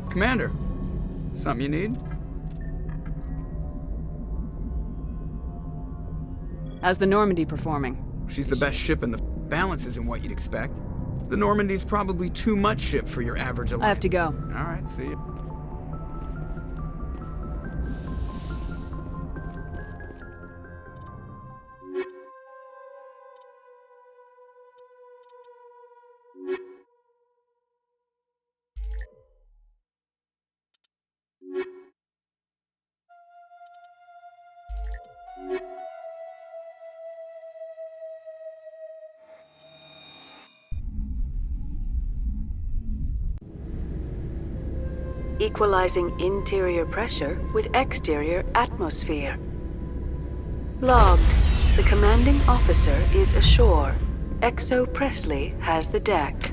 Commander, something you need? How's the Normandy performing? She's the best ship and the balance isn't what you'd expect. The Normandy's probably too much ship for your average I have to go. All right, see you. Equalizing interior pressure with exterior atmosphere. Logged. The commanding officer is ashore. XO Presley has the deck.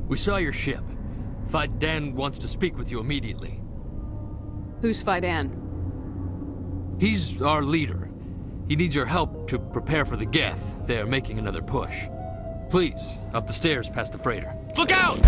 We saw your ship. Dan wants to speak with you immediately. Who's Fidan? He's our leader. He needs your help to prepare for the Geth. They're making another push. Please, up the stairs past the freighter. Look out!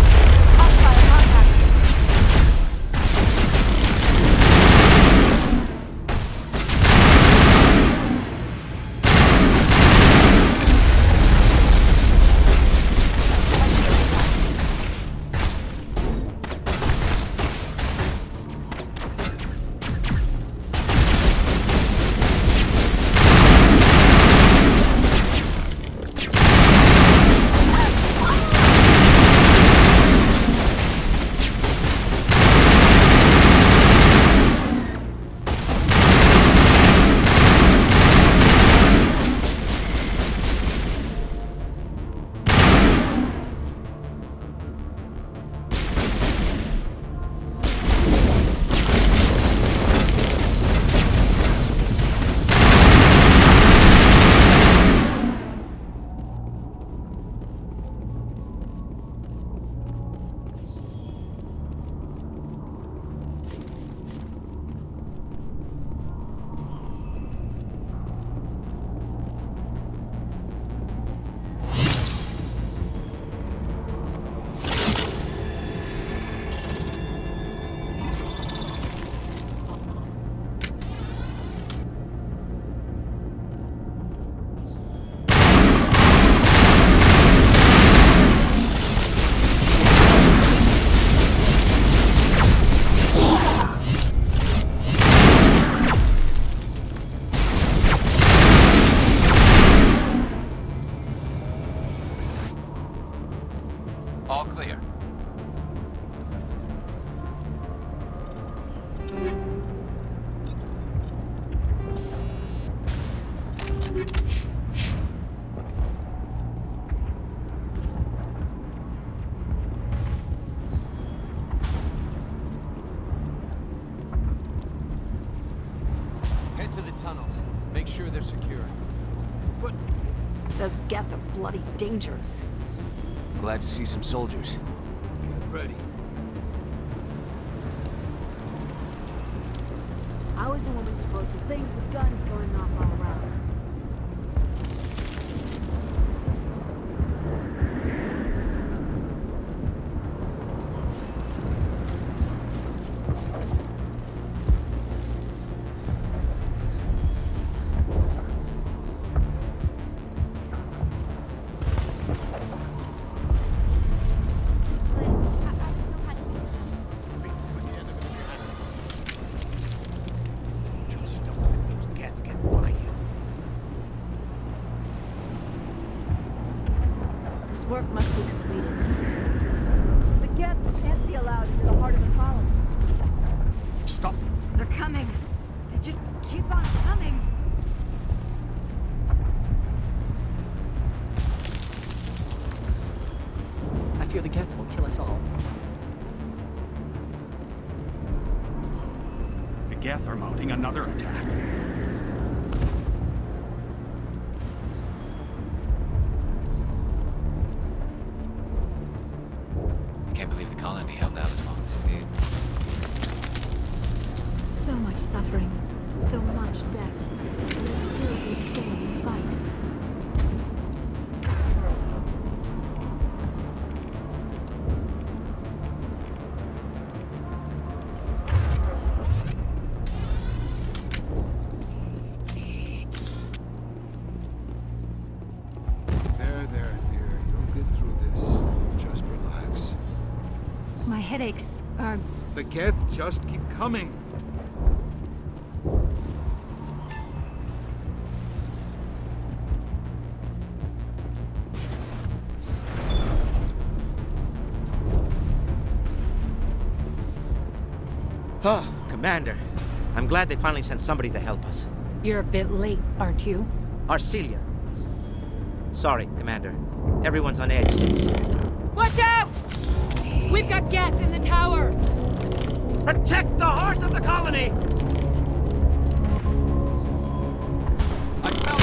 All clear. Head to the tunnels. Make sure they're secure. What? Those Geth are bloody dangerous. Glad to see some soldiers. Ready. How is a woman supposed to think with guns going off all around? Work must be completed. The Geth can't be allowed into the heart of the colony. Stop. They're coming. They just keep on coming. fear the Geth will kill us all. The Geth are mounting another attack. I can't believe the colony held out as long as it did. So much suffering, so much death. And still they stay and fight. There, dear. You'll get through this. Just relax. My headaches are... The Geth just keep coming. Oh, Commander. I'm glad they finally sent somebody to help us. You're a bit late, aren't you? Arcelia. Sorry, Commander. Everyone's on edge since... Watch out! We've got Geth in the tower! Protect the heart of the colony! I smell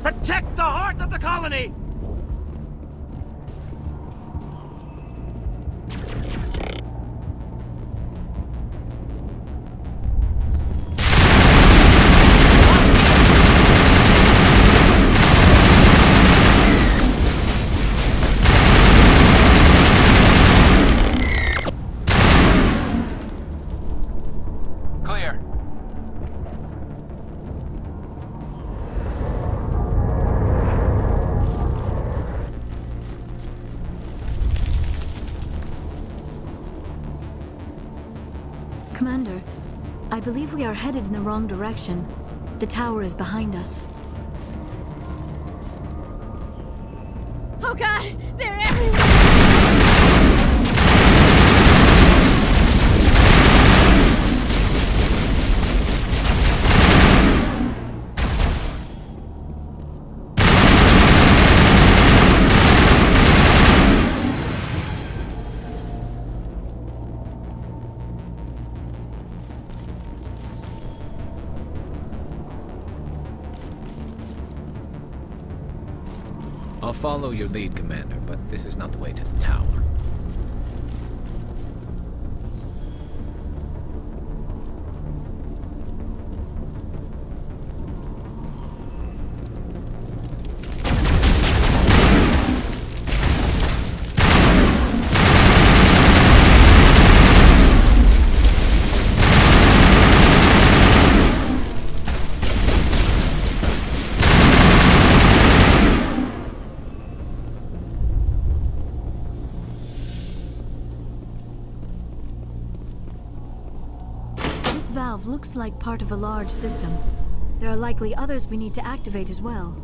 Protect the heart of the colony! Clear. Commander, I believe we are headed in the wrong direction. The tower is behind us. Oh god! They're everywhere! I'll follow your lead, Commander, but this is not the way to the tower. This valve looks like part of a large system. There are likely others we need to activate as well.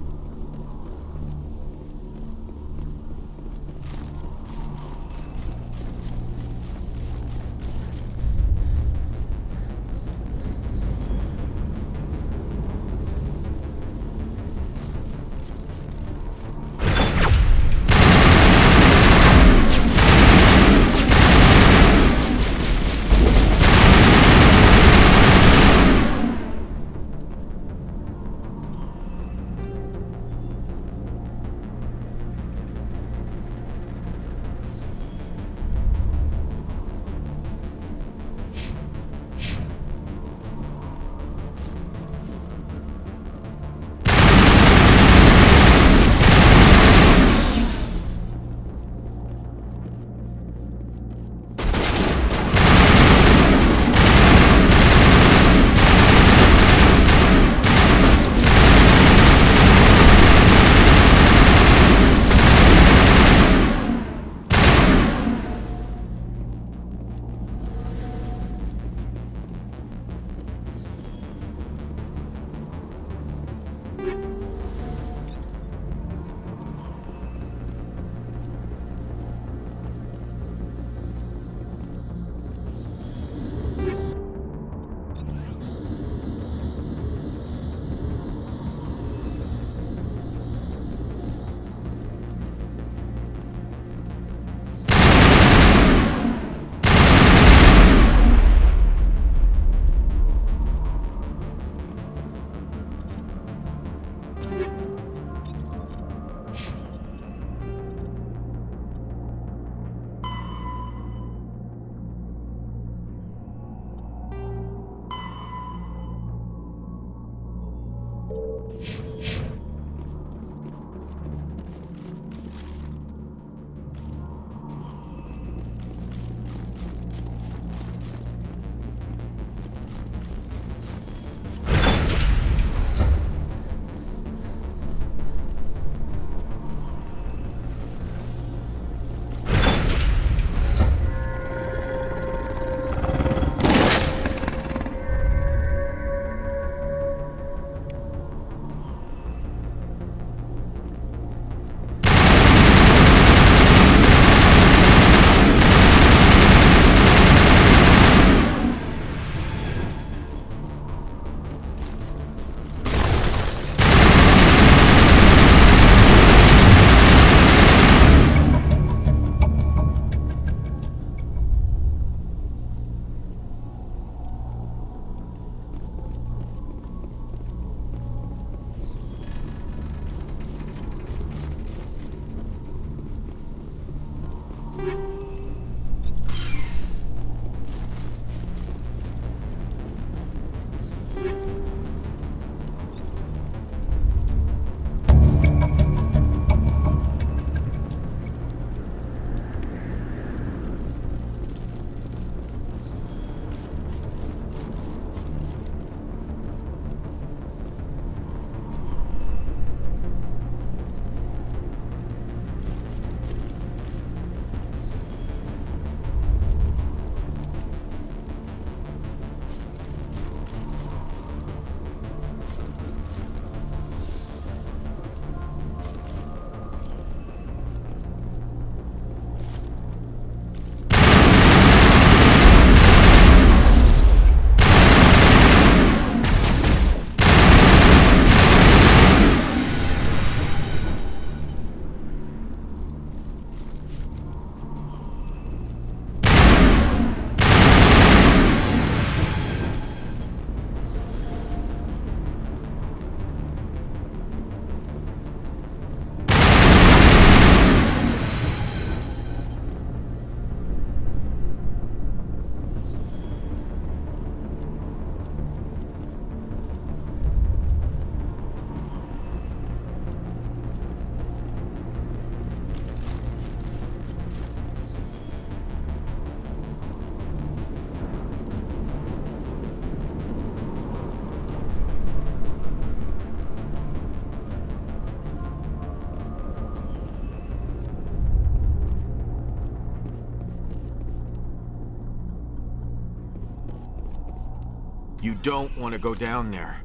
You don't want to go down there.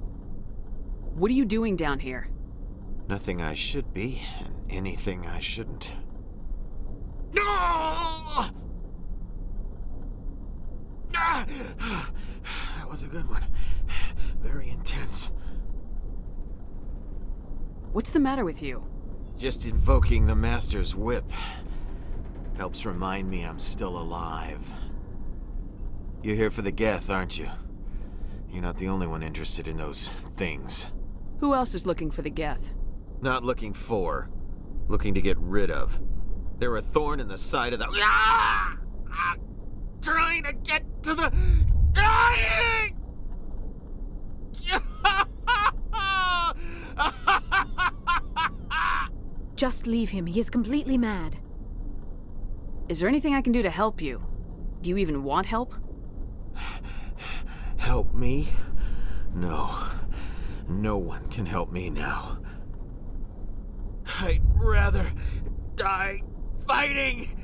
What are you doing down here? Nothing I should be, and anything I shouldn't. No! That was a good one. Very intense. What's the matter with you? Just invoking the Master's whip helps remind me I'm still alive. You're here for the Geth, aren't you? You're not the only one interested in those things. Who else is looking for the Geth? Not looking for. Looking to get rid of. They're a thorn in the side of the... Trying to get to the... Dying! Just leave him. He is completely mad. Is there anything I can do to help you? Do you even want help? Help me? No. No one can help me now. I'd rather die fighting!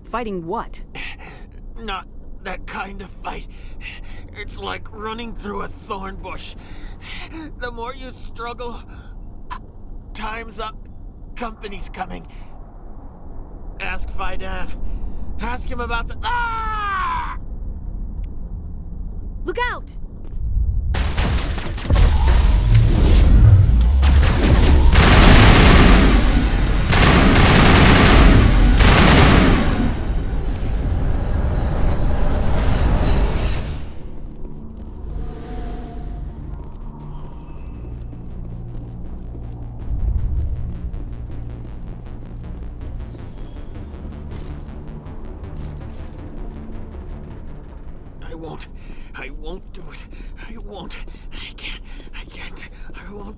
Fighting what? Not that kind of fight. It's like running through a thorn bush. The more you struggle, time's up. Company's coming. Ask Faidan. Ask him about the... Ah! Look out! I won't do it. I won't. I can't. I won't.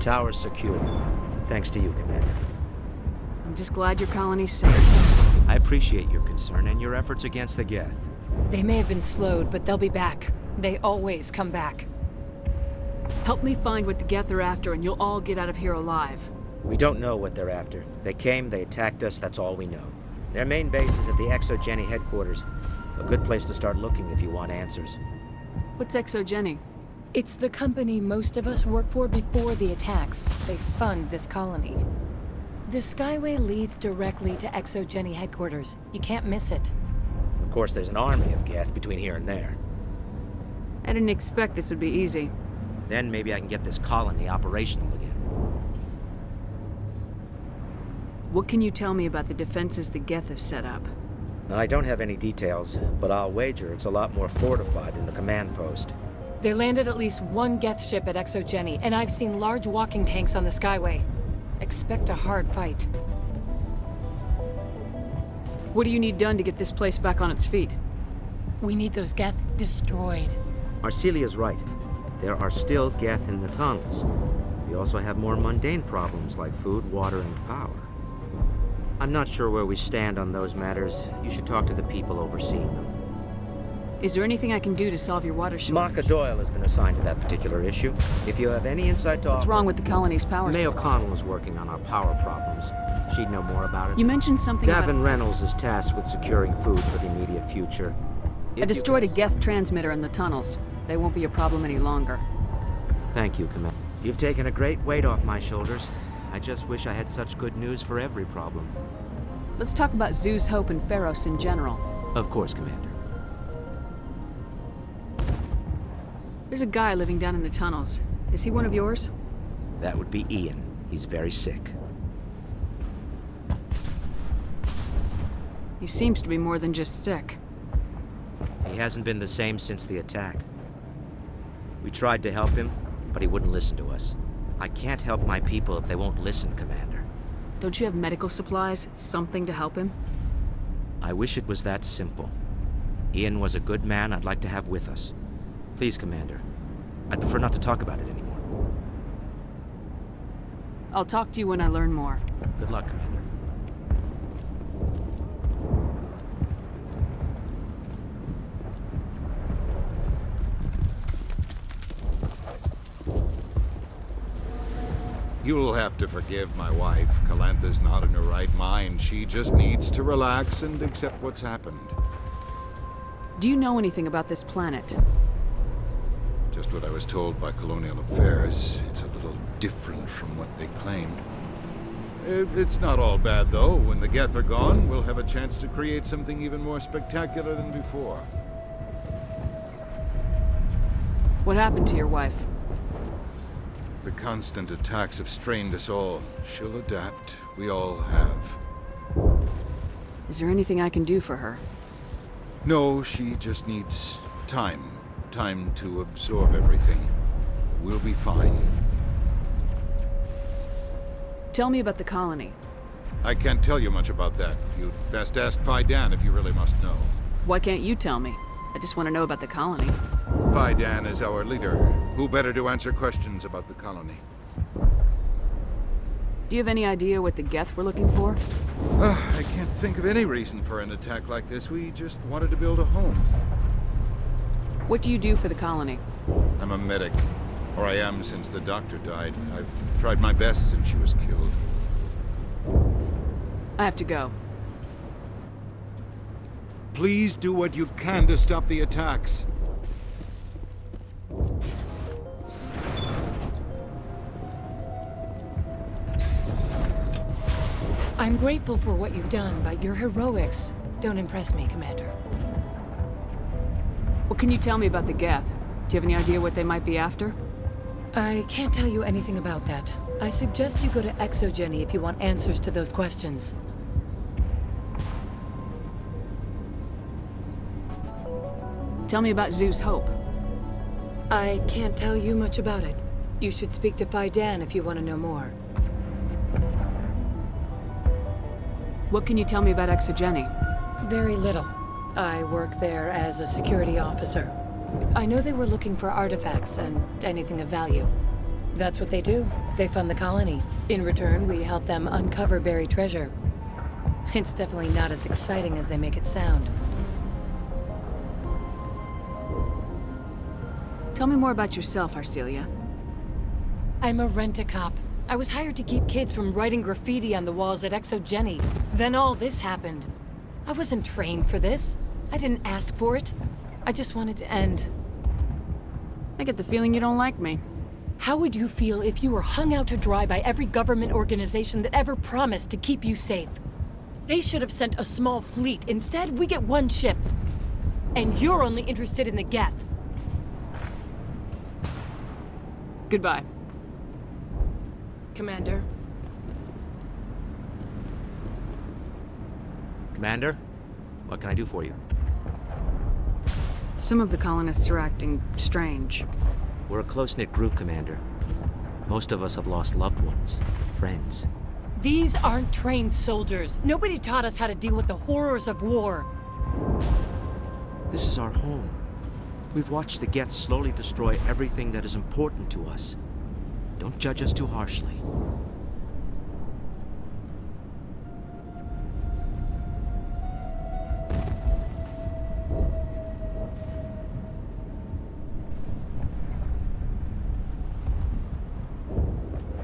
tower's secure. Thanks to you, Commander. I'm just glad your colony's safe. I appreciate your concern and your efforts against the Geth. They may have been slowed, but they'll be back. They always come back. Help me find what the Geth are after, and you'll all get out of here alive. We don't know what they're after. They came, they attacked us, that's all we know. Their main base is at the Exogeny headquarters. A good place to start looking if you want answers. What's Exogeny? It's the company most of us work for before the attacks. They fund this colony. The Skyway leads directly to Exogeny headquarters. You can't miss it. Of course, there's an army of Geth between here and there. I didn't expect this would be easy. Then maybe I can get this colony operational again. What can you tell me about the defenses the Geth have set up? I don't have any details, but I'll wager it's a lot more fortified than the command post. They landed at least one Geth ship at Exogeny, and I've seen large walking tanks on the Skyway. Expect a hard fight. What do you need done to get this place back on its feet? We need those Geth destroyed. Arcelia's right. There are still Geth in the tunnels. We also have more mundane problems like food, water, and power. I'm not sure where we stand on those matters. You should talk to the people overseeing them. Is there anything I can do to solve your water shortage? Maka Doyle has been assigned to that particular issue. If you have any insight to What's wrong with the colony's power May supply? O'Connell is working on our power problems. She'd know more about it. You mentioned something Davin about... Reynolds is tasked with securing food for the immediate future. I destroyed a Geth transmitter in the tunnels. They won't be a problem any longer. Thank you, Commander. You've taken a great weight off my shoulders. I just wish I had such good news for every problem. Let's talk about Zew's Hope and Feros in general. Of course, Commander. There's a guy living down in the tunnels. Is he one of yours? That would be Ian. He's very sick. He seems to be more than just sick. He hasn't been the same since the attack. We tried to help him, but he wouldn't listen to us. I can't help my people if they won't listen, Commander. Don't you have medical supplies? Something to help him? I wish it was that simple. Ian was a good man I'd like to have with us. Please, Commander. I'd prefer not to talk about it anymore. I'll talk to you when I learn more. Good luck, Commander. You'll have to forgive my wife. Calantha's not in her right mind. She just needs to relax and accept what's happened. Do you know anything about this planet? Just what I was told by Colonial Affairs. It's a little different from what they claimed. It's not all bad, though. When the Geth are gone, we'll have a chance to create something even more spectacular than before. What happened to your wife? The constant attacks have strained us all. She'll adapt. We all have. Is there anything I can do for her? No, she just needs time. Time to absorb everything. We'll be fine. Tell me about the colony. I can't tell you much about that. You'd best ask Fidan if you really must know. Why can't you tell me? I just want to know about the colony. Fidan is our leader. Who better to answer questions about the colony? Do you have any idea what the Geth were looking for? I can't think of any reason for an attack like this. We just wanted to build a home. What do you do for the colony? I'm a medic. Or I am since the doctor died. I've tried my best since she was killed. I have to go. Please do what you can to stop the attacks. I'm grateful for what you've done, but your heroics don't impress me, Commander. What can you tell me about the Geth? Do you have any idea what they might be after? I can't tell you anything about that. I suggest you go to Exogeny if you want answers to those questions. Tell me about Zew's Hope. I can't tell you much about it. You should speak to Fidan if you want to know more. What can you tell me about Exogeny? Very little. I work there as a security officer. I know they were looking for artifacts and anything of value. That's what they do. They fund the colony. In return, we help them uncover buried treasure. It's definitely not as exciting as they make it sound. Tell me more about yourself, Arcelia. I'm a rent-a-cop. I was hired to keep kids from writing graffiti on the walls at Exogeny. Then all this happened. I wasn't trained for this. I didn't ask for it. I just wanted to end. I get the feeling you don't like me. How would you feel if you were hung out to dry by every government organization that ever promised to keep you safe? They should have sent a small fleet. Instead, we get one ship. And you're only interested in the Geth. Goodbye. Commander. Commander, what can I do for you? Some of the colonists are acting strange. We're a close-knit group, Commander. Most of us have lost loved ones, friends. These aren't trained soldiers. Nobody taught us how to deal with the horrors of war. This is our home. We've watched the Geth slowly destroy everything that is important to us. Don't judge us too harshly.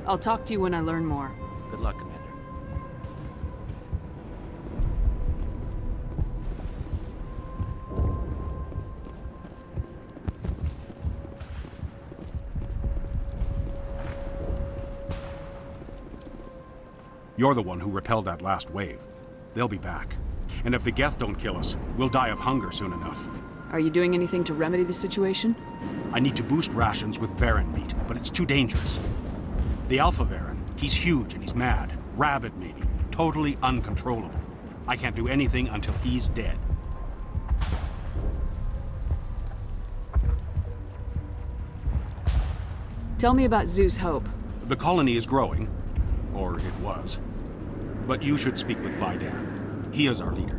I'll talk to you when I learn more. Good luck, Commander. You're the one who repelled that last wave. They'll be back. And if the Geth don't kill us, we'll die of hunger soon enough. Are you doing anything to remedy the situation? I need to boost rations with Varen meat, but it's too dangerous. The Alpha Varen, he's huge and he's mad. Rabid, maybe. Totally uncontrollable. I can't do anything until he's dead. Tell me about Zoo's Hope. The colony is growing. Or it was. But you should speak with Fidan. He is our leader.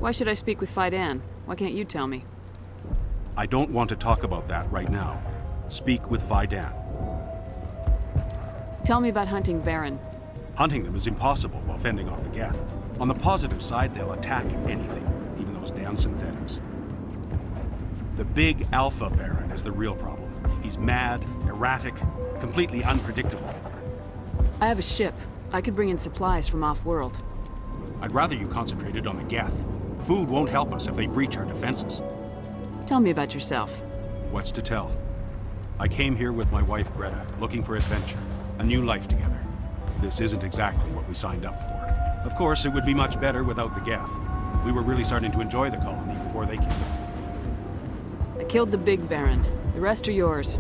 Why should I speak with Fidan? Why can't you tell me? I don't want to talk about that right now. Speak with Fidan. Tell me about hunting Varen. Hunting them is impossible while fending off the Geth. On the positive side, they'll attack anything, even those damn synthetics. The big Alpha Varen is the real problem. He's mad, erratic, completely unpredictable. I have a ship. I could bring in supplies from off-world. I'd rather you concentrated on the Geth. Food won't help us if they breach our defenses. Tell me about yourself. What's to tell? I came here with my wife Greta, looking for adventure, a new life together. This isn't exactly what we signed up for. Of course, it would be much better without the Geth. We were really starting to enjoy the colony before they came. I killed the big Varen. The rest are yours.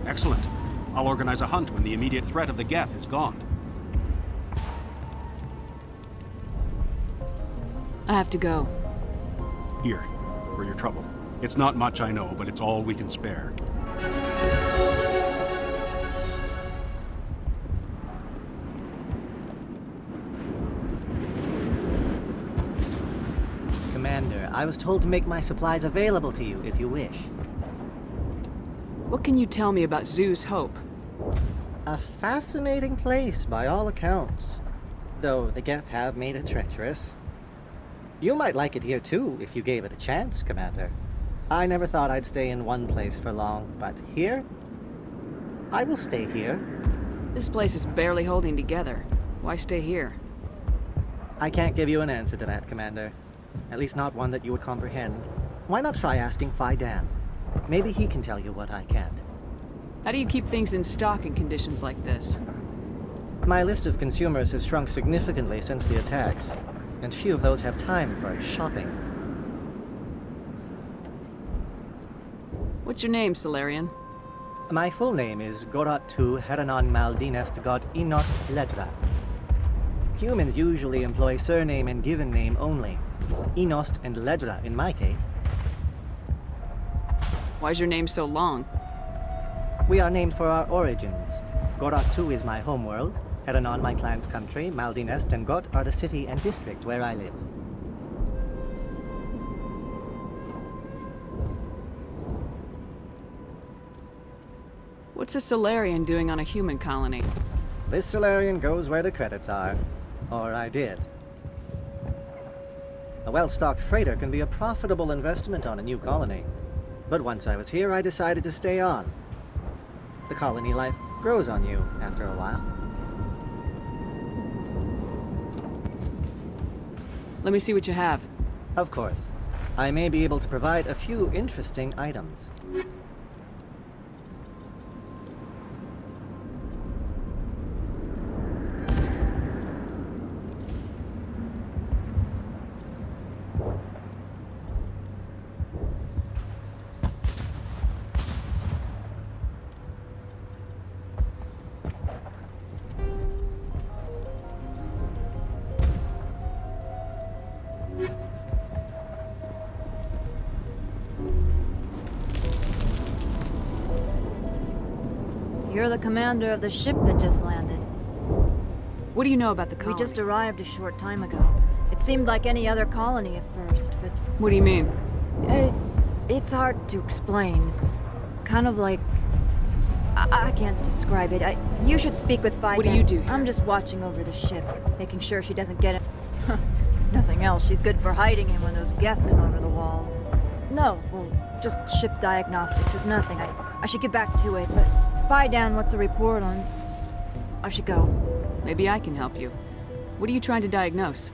Excellent. I'll organize a hunt when the immediate threat of the Geth is gone. I have to go. Here, for your trouble. It's not much, I know, but it's all we can spare. Commander, I was told to make my supplies available to you if you wish. What can you tell me about Zoo's Hope? A fascinating place by all accounts, though the Geth have made it treacherous. You might like it here too, if you gave it a chance, Commander. I never thought I'd stay in one place for long, but here? I will stay here. This place is barely holding together. Why stay here? I can't give you an answer to that, Commander. At least not one that you would comprehend. Why not try asking Fidan? Maybe he can tell you what I can't. How do you keep things in stock in conditions like this? My list of consumers has shrunk significantly since the attacks, and few of those have time for shopping. What's your name, Solarian? My full name is Goratu Heranon Maldinest God Inost Ledra. Humans usually employ surname and given name only. Inost and Ledra in my case. Why's your name so long? We are named for our origins. Goratu is my homeworld, Heranon my clan's country, Maldinest and Got are the city and district where I live. What's a Solarian doing on a human colony? This Solarian goes where the credits are. Or I did. A well-stocked freighter can be a profitable investment on a new colony. But once I was here, I decided to stay on. The colony life grows on you after a while. Let me see what you have. Of course. I may be able to provide a few interesting items. You're the commander of the ship that just landed. What do you know about the colony? We just arrived a short time ago. It seemed like any other colony at first, but... What do you mean? It's hard to explain. It's kind of like... I can't describe it. You should speak with Fegan. What do you do here? I'm just watching over the ship, making sure she doesn't get it. Nothing else. She's good for hiding him when those Geth come over the walls. No, well, just ship diagnostics is nothing. I should get back to it, but... Fegan, what's the report on... I should go. Maybe I can help you. What are you trying to diagnose?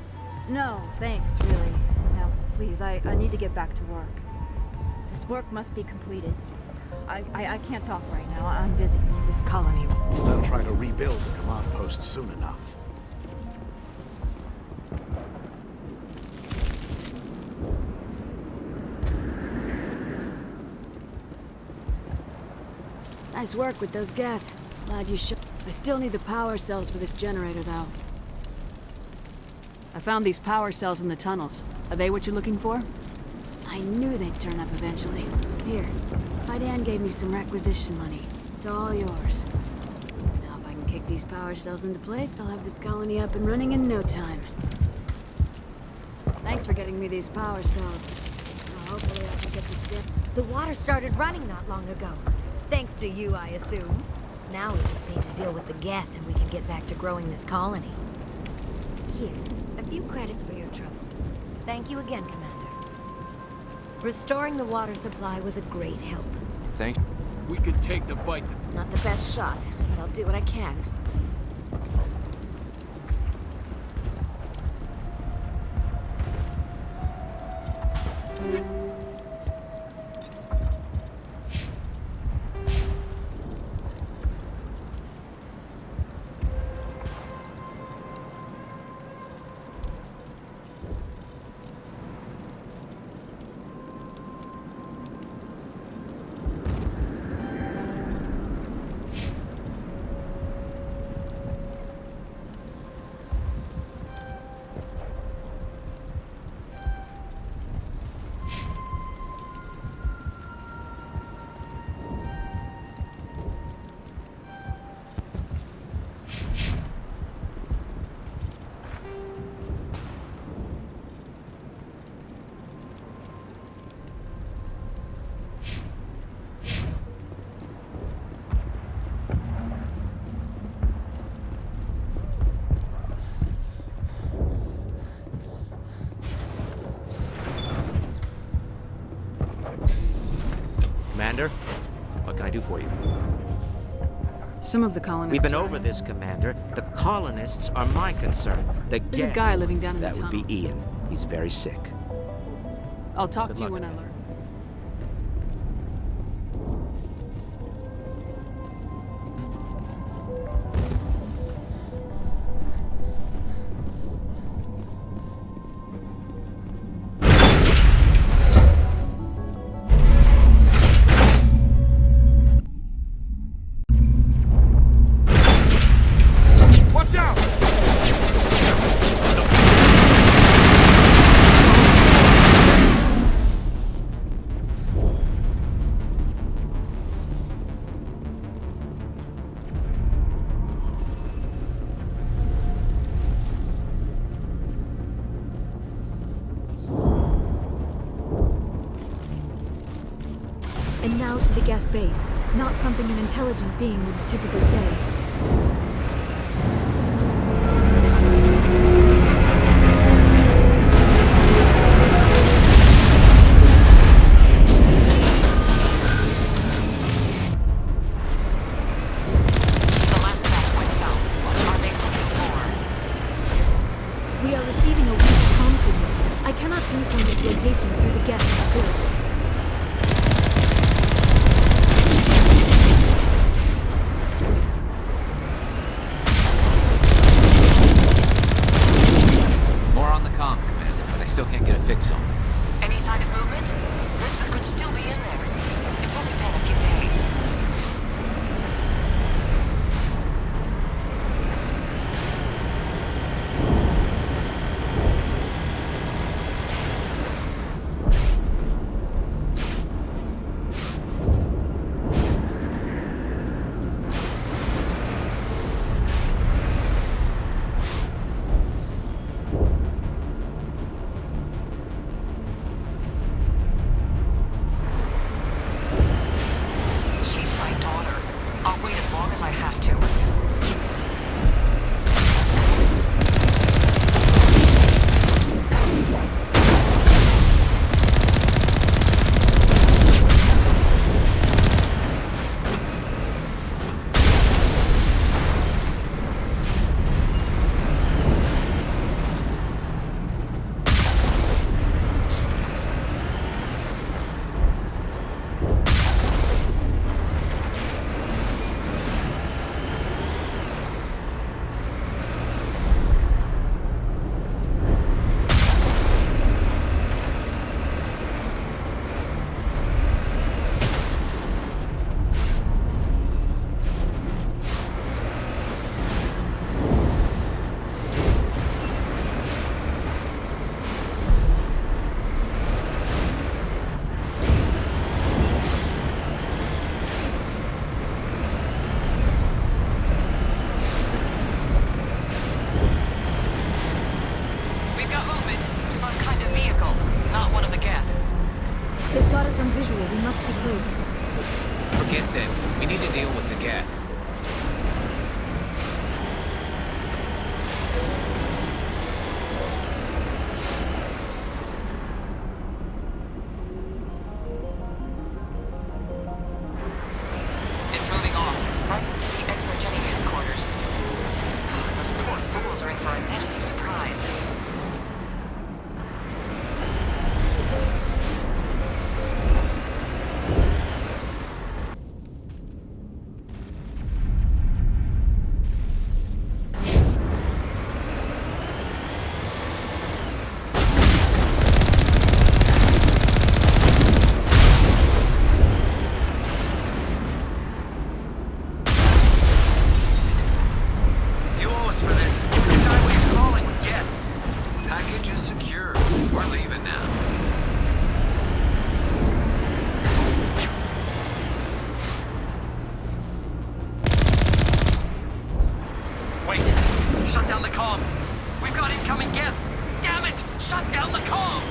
No, thanks, really. Now, please, I need to get back to work. This work must be completed. I can't talk right now. I'm busy. This colony... They'll try to rebuild the command post soon enough. Nice work with those Geth. Glad you should. I still need the power cells for this generator, though. I found these power cells in the tunnels. Are they what you're looking for? I knew they'd turn up eventually. Here, Fegan gave me some requisition money. It's all yours. Now if I can kick these power cells into place, I'll have this colony up and running in no time. Thanks for getting me these power cells. Now hopefully I can get this done. The water started running not long ago. Thanks to you, I assume. Now we just need to deal with the Geth and we can get back to growing this colony. Here, a few credits for your trouble. Thank you again, Commander. Restoring the water supply was a great help. Thanks. We could take the fight to... Not the best shot, but I'll do what I can. Commander, what can I do for you? Some of the colonists... We've been over this, Commander. The colonists are my concern. There's a guy living down in the tunnels. That would be Ian. He's very sick. I'll talk to you when I learn. And now to the Geth base. Not something an intelligent being would typically say. We are receiving a weak comm signal. I cannot pinpoint its location through the Geth reports. More on the comm, Commander, but I still can't get a fix on it. Any sign of movement? Lisbon could still be in there. It's only been a few days. She's my daughter. I'll wait as long as I have to. We've got movement. Some kind of vehicle. Not one of the Geth. They've got us on visual. We must be close. Forget them. We need to deal with the Geth. It's moving off. Right to the exogeny headquarters. Those poor fools are in for a nasty surprise. You owe us for this. The Skyway's calling. Get. Package is secure. We're leaving now. Wait. Shut down the comm. We've got incoming Geth. Damn it! Shut down the comm!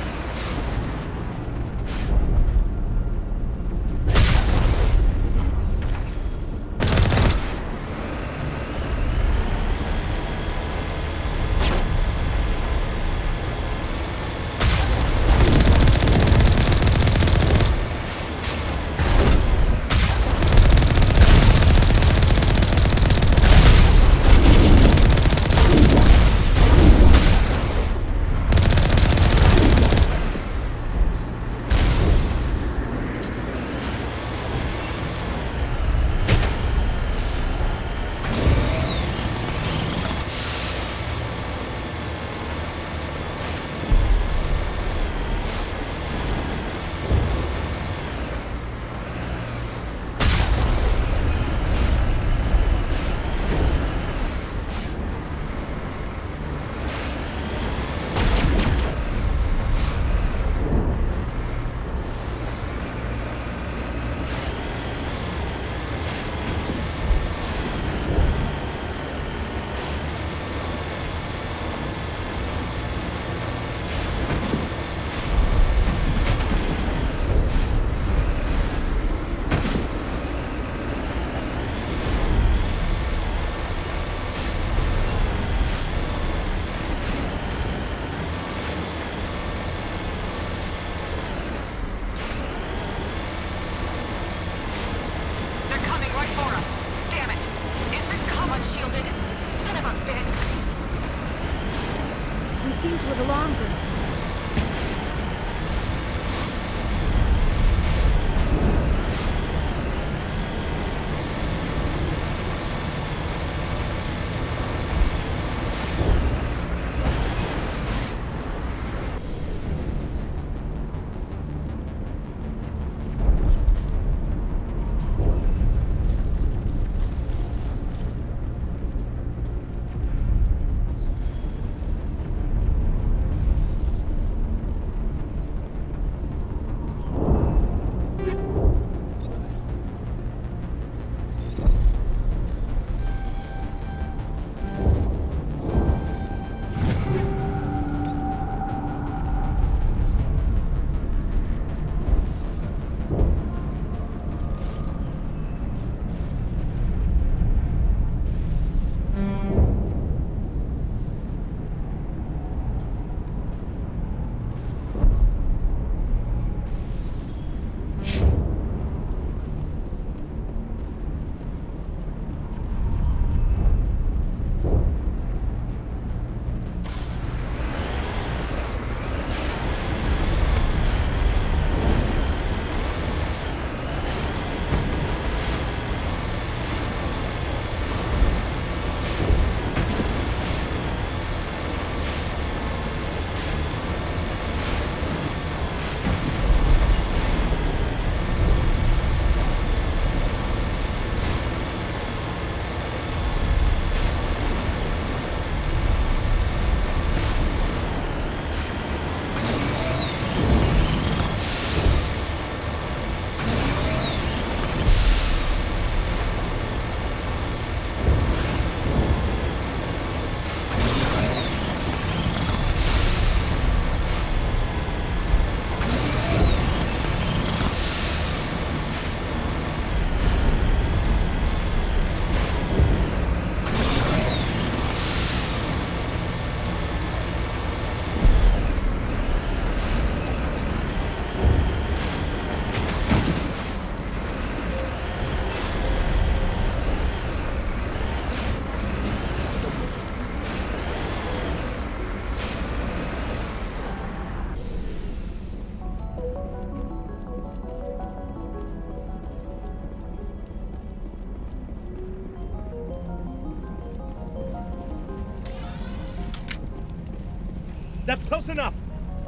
That's close enough!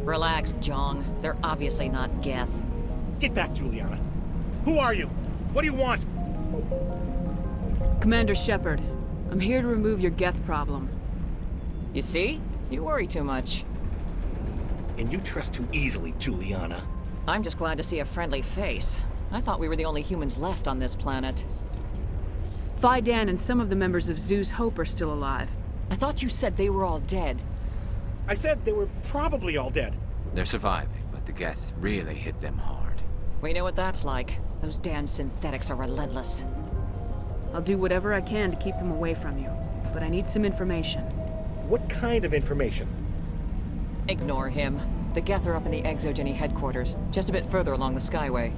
Relax, Jong. They're obviously not Geth. Get back, Juliana. Who are you? What do you want? Commander Shepard, I'm here to remove your Geth problem. You see? You worry too much. And you trust too easily, Juliana. I'm just glad to see a friendly face. I thought we were the only humans left on this planet. Phi Dan and some of the members of Zoo's Hope are still alive. I thought you said they were all dead. I said they were probably all dead. They're surviving, but the Geth really hit them hard. We know what that's like. Those damn synthetics are relentless. I'll do whatever I can to keep them away from you, but I need some information. What kind of information? Ignore him. The Geth are up in the Exogeny headquarters, just a bit further along the Skyway.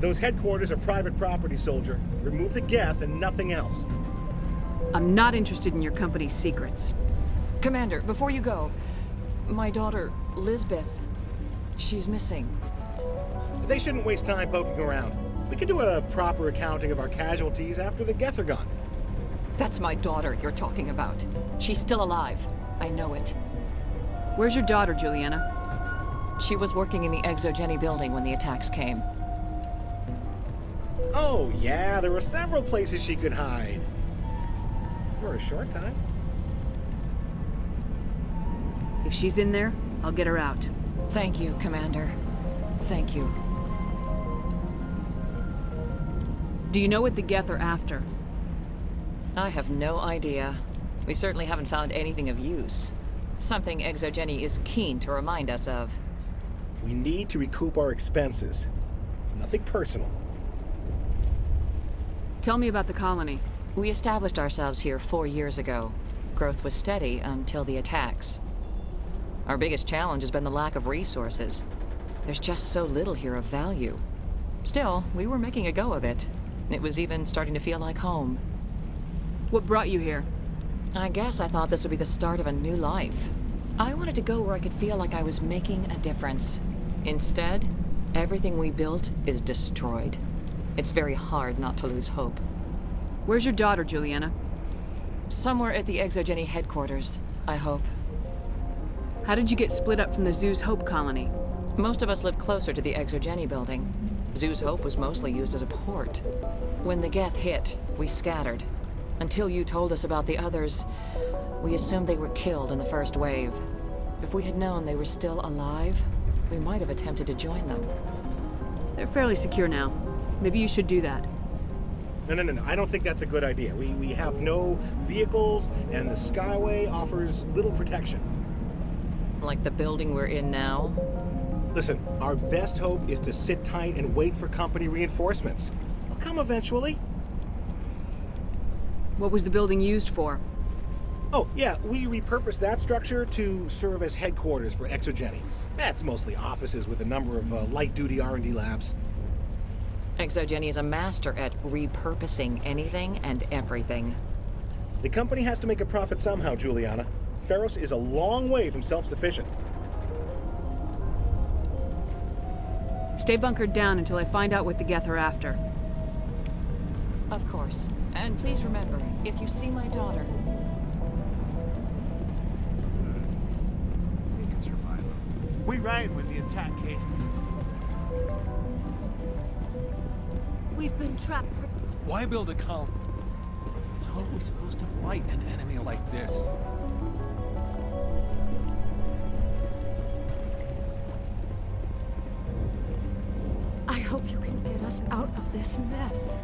Those headquarters are private property, soldier. Remove the Geth and nothing else. I'm not interested in your company's secrets. Commander, before you go, my daughter, Lisbeth, she's missing. They shouldn't waste time poking around. We can do a proper accounting of our casualties after the Geth are gone. That's my daughter you're talking about. She's still alive. I know it. Where's your daughter, Juliana? She was working in the Exogeny building when the attacks came. Oh, yeah, there were several places she could hide. For a short time. If she's in there, I'll get her out. Thank you, Commander. Thank you. Do you know what the Geth are after? I have no idea. We certainly haven't found anything of use. Something Exogeny is keen to remind us of. We need to recoup our expenses. It's nothing personal. Tell me about the colony. We established ourselves here 4 years ago. Growth was steady until the attacks. Our biggest challenge has been the lack of resources. There's just so little here of value. Still, we were making a go of it. It was even starting to feel like home. What brought you here? I guess I thought this would be the start of a new life. I wanted to go where I could feel like I was making a difference. Instead, everything we built is destroyed. It's very hard not to lose hope. Where's your daughter, Juliana? Somewhere at the Exogeny headquarters, I hope. How did you get split up from the Zoo's Hope colony? Most of us lived closer to the Exogeny building. Zoo's Hope was mostly used as a port. When the Geth hit, we scattered. Until you told us about the others, we assumed they were killed in the first wave. If we had known they were still alive, we might have attempted to join them. They're fairly secure now. Maybe you should do that. No. I don't think that's a good idea. We have no vehicles, and the Skyway offers little protection. Like the building we're in now? Listen, our best hope is to sit tight and wait for company reinforcements. They'll come eventually. What was the building used for? Oh, yeah, we repurposed that structure to serve as headquarters for Exogeny. That's mostly offices with a number of light-duty R&D labs. Exogeny is a master at repurposing anything and everything. The company has to make a profit somehow, Juliana. Feros is a long way from self-sufficient. Stay bunkered down until I find out what the Geth are after. Of course. And please remember, if you see my daughter... We can survive. We ran when the attack came. We've been trapped for... Why build a colony? How are we supposed to fight an enemy like this? I hope you can get us out of this mess.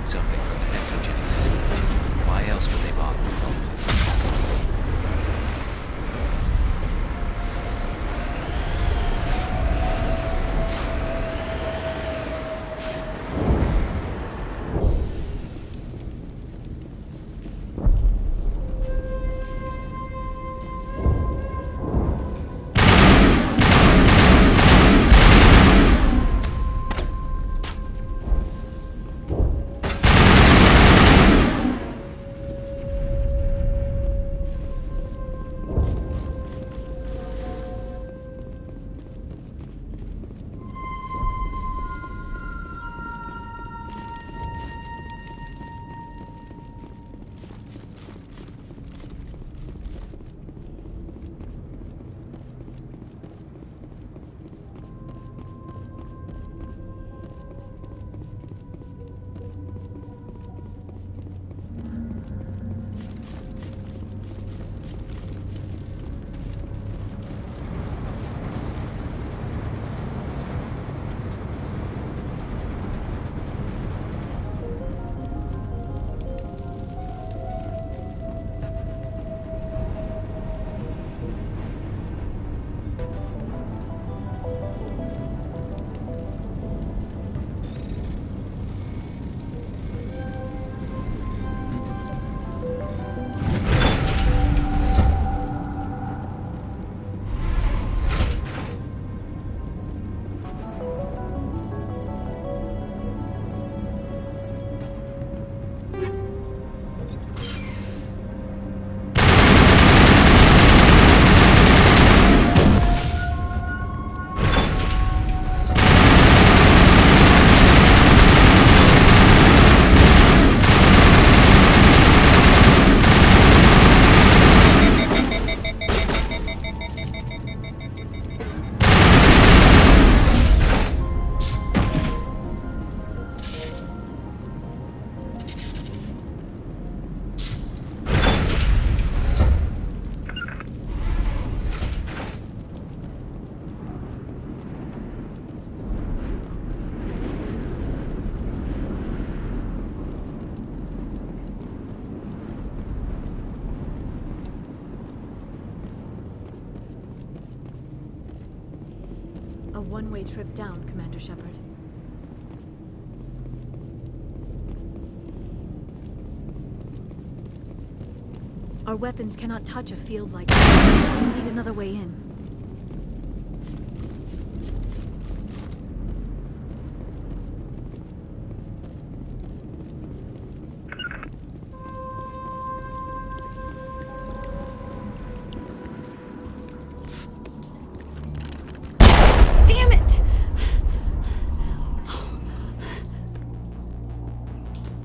something from the exogeny system. Why else would they bother with all this? A one-way trip down, Commander Shepard. Our weapons cannot touch a field like this. We need another way in. Damn it!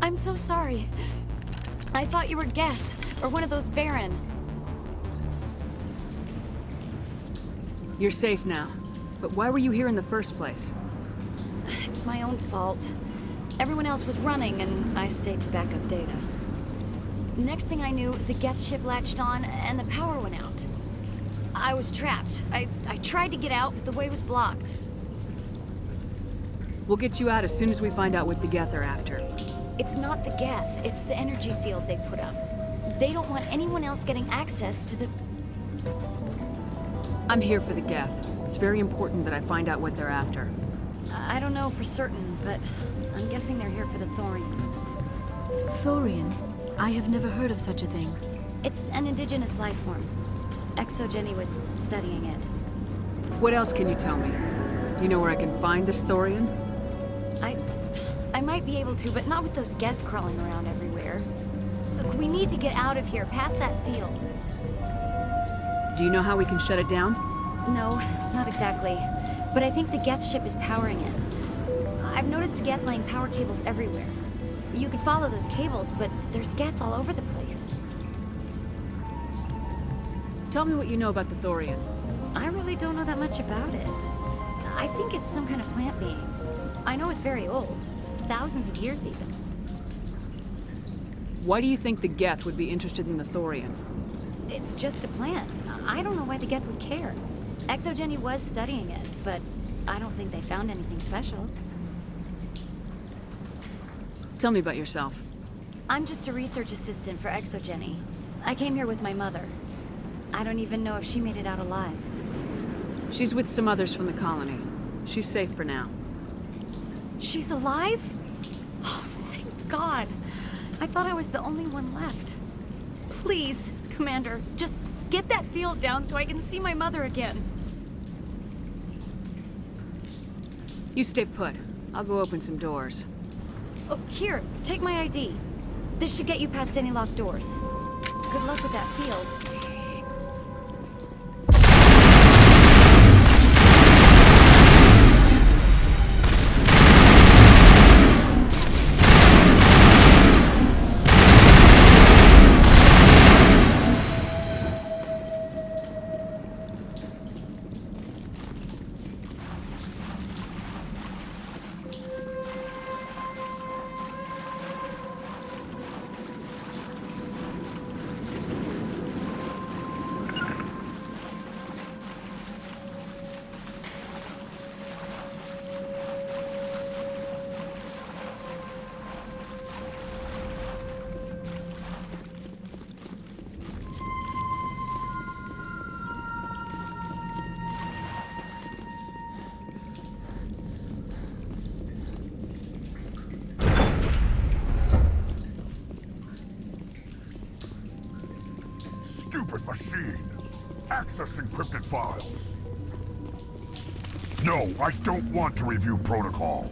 I'm so sorry. I thought you were Geth. Or one of those Baron. You're safe now. But why were you here in the first place? It's my own fault. Everyone else was running, and I stayed to back up data. Next thing I knew, the Geth ship latched on, and the power went out. I was trapped. I tried to get out, but the way was blocked. We'll get you out as soon as we find out what the Geth are after. It's not the Geth, it's the energy field they put up. They don't want anyone else getting access to the... I'm here for the Geth. It's very important that I find out what they're after. I don't know for certain, but I'm guessing they're here for the Thorian. Thorian? I have never heard of such a thing. It's an indigenous life form. Exogeny was studying it. What else can you tell me? Do you know where I can find this Thorian? I might be able to, but not with those Geth crawling around everywhere. Look, we need to get out of here, past that field. Do you know how we can shut it down? No, not exactly. But I think the Geth ship is powering it. I've noticed the Geth laying power cables everywhere. You could follow those cables, but there's Geth all over the place. Tell me what you know about the Thorian. I really don't know that much about it. I think it's some kind of plant being. I know it's very old. Thousands of years, even. Why do you think the Geth would be interested in the Thorian? It's just a plant. I don't know why the Geth would care. Exogeny was studying it, but I don't think they found anything special. Tell me about yourself. I'm just a research assistant for Exogeny. I came here with my mother. I don't even know if she made it out alive. She's with some others from the colony. She's safe for now. She's alive? Oh, thank God. I thought I was the only one left. Please, Commander, just get that field down so I can see my mother again. You stay put. I'll go open some doors. Oh, here, take my ID. This should get you past any locked doors. Good luck with that field. Stupid machine! Access encrypted files! No, I don't want to review protocol.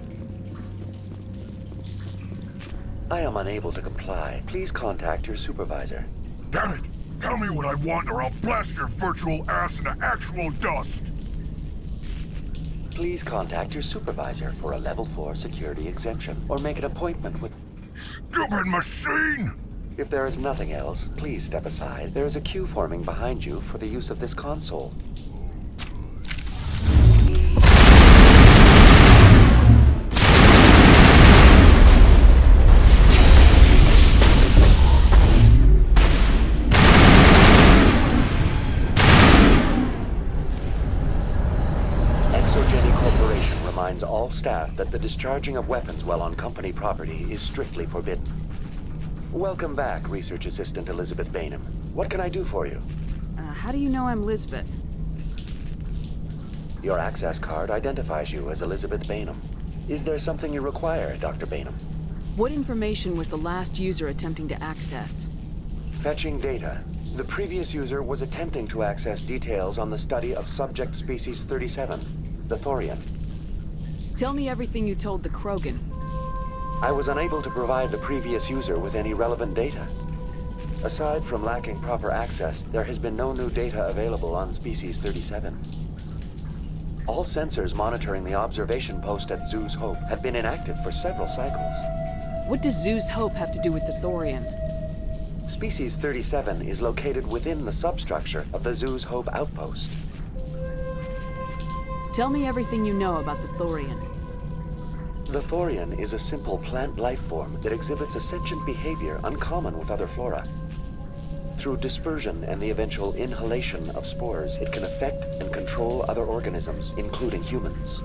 I am unable to comply. Please contact your supervisor. Damn it! Tell me what I want or I'll blast your virtual ass into actual dust! Please contact your supervisor for a level 4 security exemption, or make an appointment with... Stupid machine! If there is nothing else, please step aside. There is a queue forming behind you for the use of this console. Exogeny Corporation reminds all staff that the discharging of weapons while on company property is strictly forbidden. Welcome back, Research Assistant Elizabeth Bainham. What can I do for you? How do you know I'm Lisbeth? Your access card identifies you as Elizabeth Bainham. Is there something you require, Dr. Bainham? What information was the last user attempting to access? Fetching data. The previous user was attempting to access details on the study of subject species 37, the Thorian. Tell me everything you told the Krogan. I was unable to provide the previous user with any relevant data. Aside from lacking proper access, there has been no new data available on Species 37. All sensors monitoring the observation post at Zoo's Hope have been inactive for several cycles. What does Zoo's Hope have to do with the Thorian? Species 37 is located within the substructure of the Zoo's Hope outpost. Tell me everything you know about the Thorian. The Thorian is a simple plant life form that exhibits a sentient behavior uncommon with other flora. Through dispersion and the eventual inhalation of spores, it can affect and control other organisms, including humans.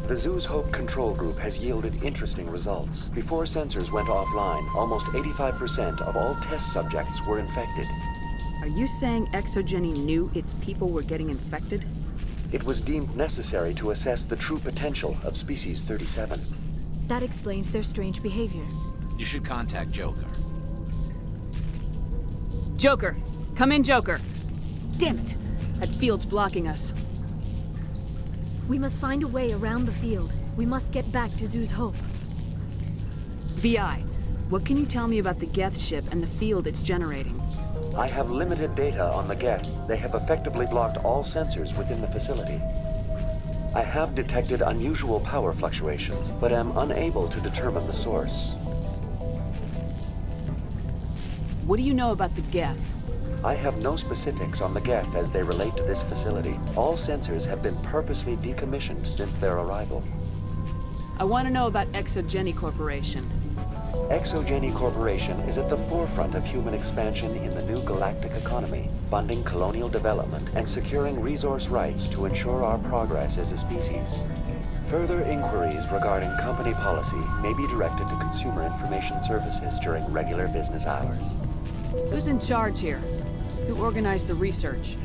The Zoo's Hope control group has yielded interesting results. Before sensors went offline, almost 85% of all test subjects were infected. Are you saying Exogeny knew its people were getting infected? It was deemed necessary to assess the true potential of Species 37. That explains their strange behavior. You should contact Joker. Joker! Come in, Joker! Damn it! That field's blocking us. We must find a way around the field. We must get back to Zoo's Hope. VI, what can you tell me about the Geth ship and the field it's generating? I have limited data on the Geth. They have effectively blocked all sensors within the facility. I have detected unusual power fluctuations, but am unable to determine the source. What do you know about the Geth? I have no specifics on the Geth as they relate to this facility. All sensors have been purposely decommissioned since their arrival. I want to know about Exogeny Corporation. Exogeny Corporation is at the forefront of human expansion in the new galactic economy, funding colonial development and securing resource rights to ensure our progress as a species. Further inquiries regarding company policy may be directed to Consumer Information Services during regular business hours. Who's in charge here? Who organized the research?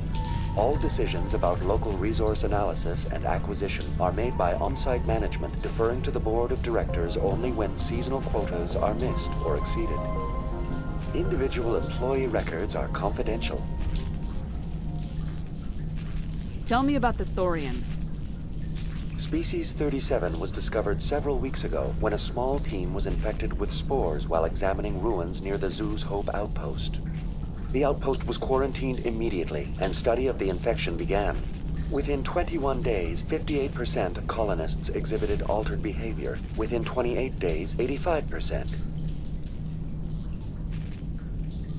All decisions about local resource analysis and acquisition are made by on-site management, deferring to the board of directors only when seasonal quotas are missed or exceeded. Individual employee records are confidential. Tell me about the Thorian. Species 37 was discovered several weeks ago when a small team was infected with spores while examining ruins near the Zoo's Hope outpost. The outpost was quarantined immediately, and study of the infection began. Within 21 days, 58% of colonists exhibited altered behavior. Within 28 days, 85%.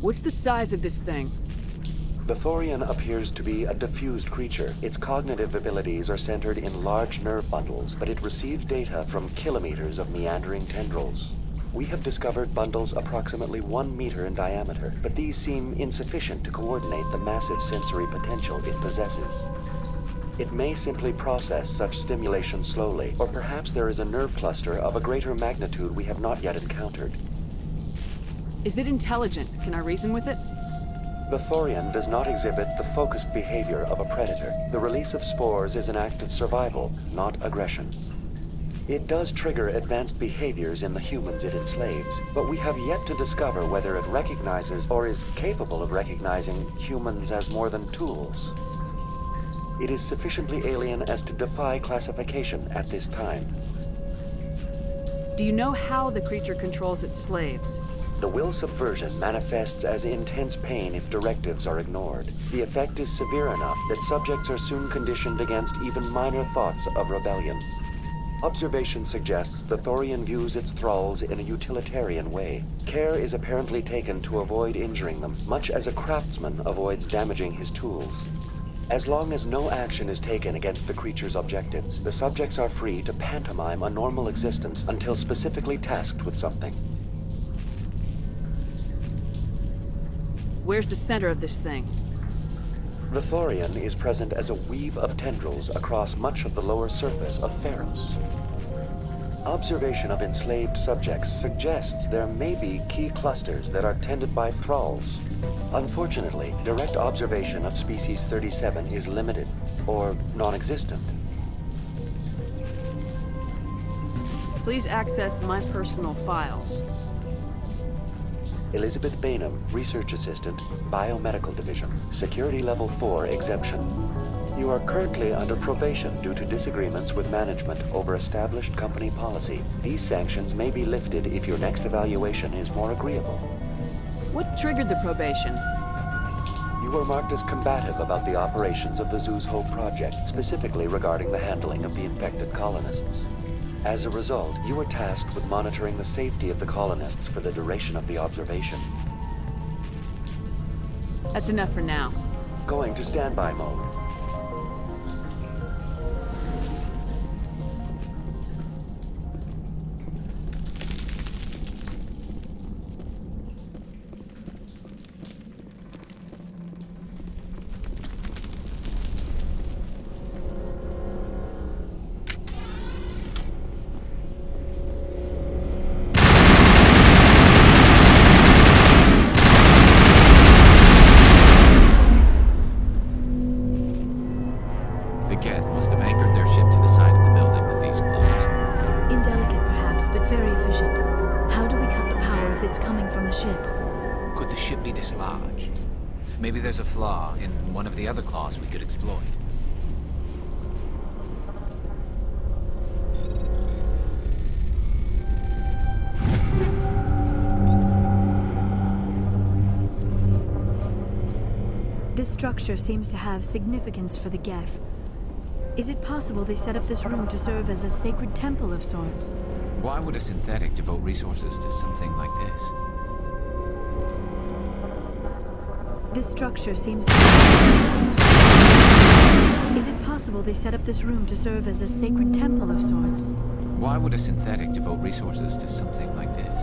What's the size of this thing? The Thorian appears to be a diffused creature. Its cognitive abilities are centered in large nerve bundles, but it receives data from kilometers of meandering tendrils. We have discovered bundles approximately 1 meter in diameter, but these seem insufficient to coordinate the massive sensory potential it possesses. It may simply process such stimulation slowly, or perhaps there is a nerve cluster of a greater magnitude we have not yet encountered. Is it intelligent? Can I reason with it? The Thorian does not exhibit the focused behavior of a predator. The release of spores is an act of survival, not aggression. It does trigger advanced behaviors in the humans it enslaves, but we have yet to discover whether it recognizes or is capable of recognizing humans as more than tools. It is sufficiently alien as to defy classification at this time. Do you know how the creature controls its slaves? The will subversion manifests as intense pain if directives are ignored. The effect is severe enough that subjects are soon conditioned against even minor thoughts of rebellion. Observation suggests the Thorian views its thralls in a utilitarian way. Care is apparently taken to avoid injuring them, much as a craftsman avoids damaging his tools. As long as no action is taken against the creature's objectives, the subjects are free to pantomime a normal existence until specifically tasked with something. Where's the center of this thing? The Thorian is present as a weave of tendrils across much of the lower surface of Feros. Observation of enslaved subjects suggests there may be key clusters that are tended by thralls. Unfortunately, direct observation of species 37 is limited, or non-existent. Please access my personal files. Elizabeth Bainham, Research Assistant, Biomedical Division, Security Level 4 exemption. You are currently under probation due to disagreements with management over established company policy. These sanctions may be lifted if your next evaluation is more agreeable. What triggered the probation? You were marked as combative about the operations of the Zoo's Hope project, specifically regarding the handling of the infected colonists. As a result, you were tasked with monitoring the safety of the colonists for the duration of the observation. That's enough for now. Going to standby mode. Maybe there's a flaw in one of the other claws we could exploit. This structure seems to have significance for the Geth. Is it possible they set up this room to serve as a sacred temple of sorts? Why would a synthetic devote resources to something like this? This structure seems to have significance for... Is it possible they set up this room to serve as a sacred temple of sorts? Why would a synthetic devote resources to something like this?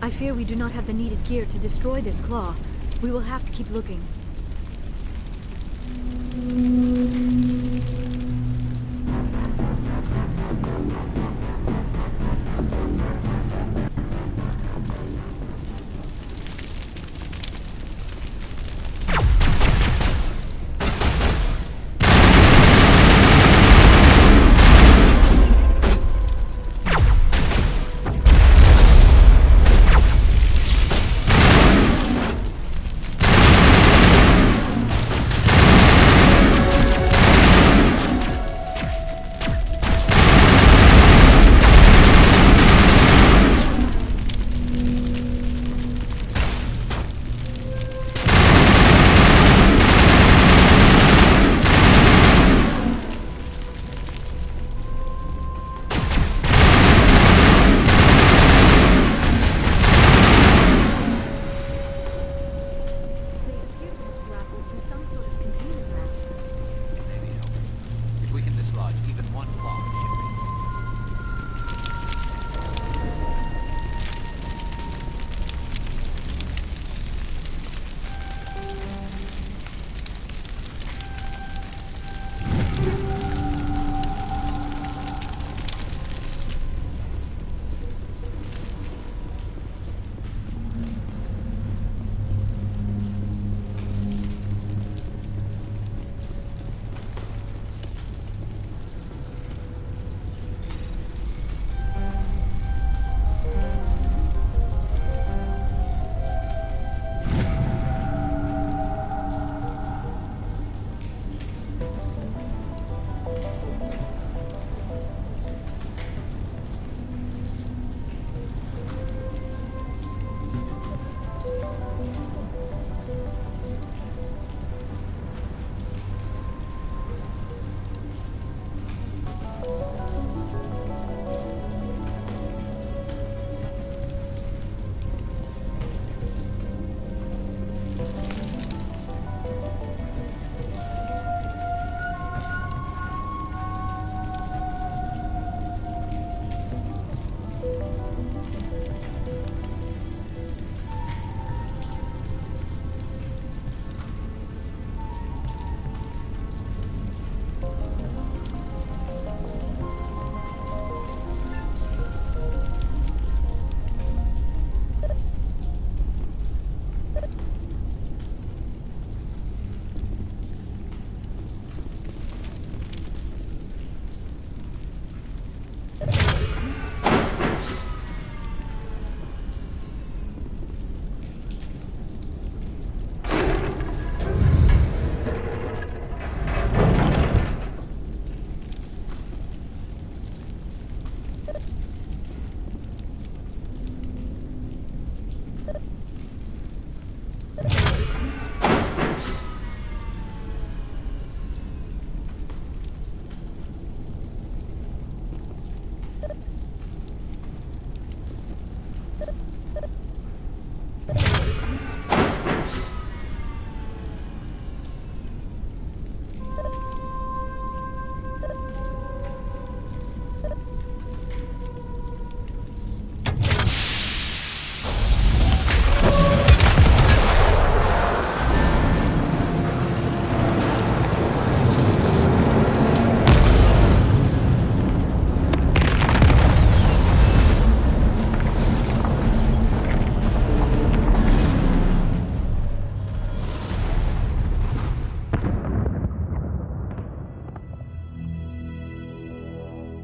I fear we do not have the needed gear to destroy this claw. We will have to keep looking.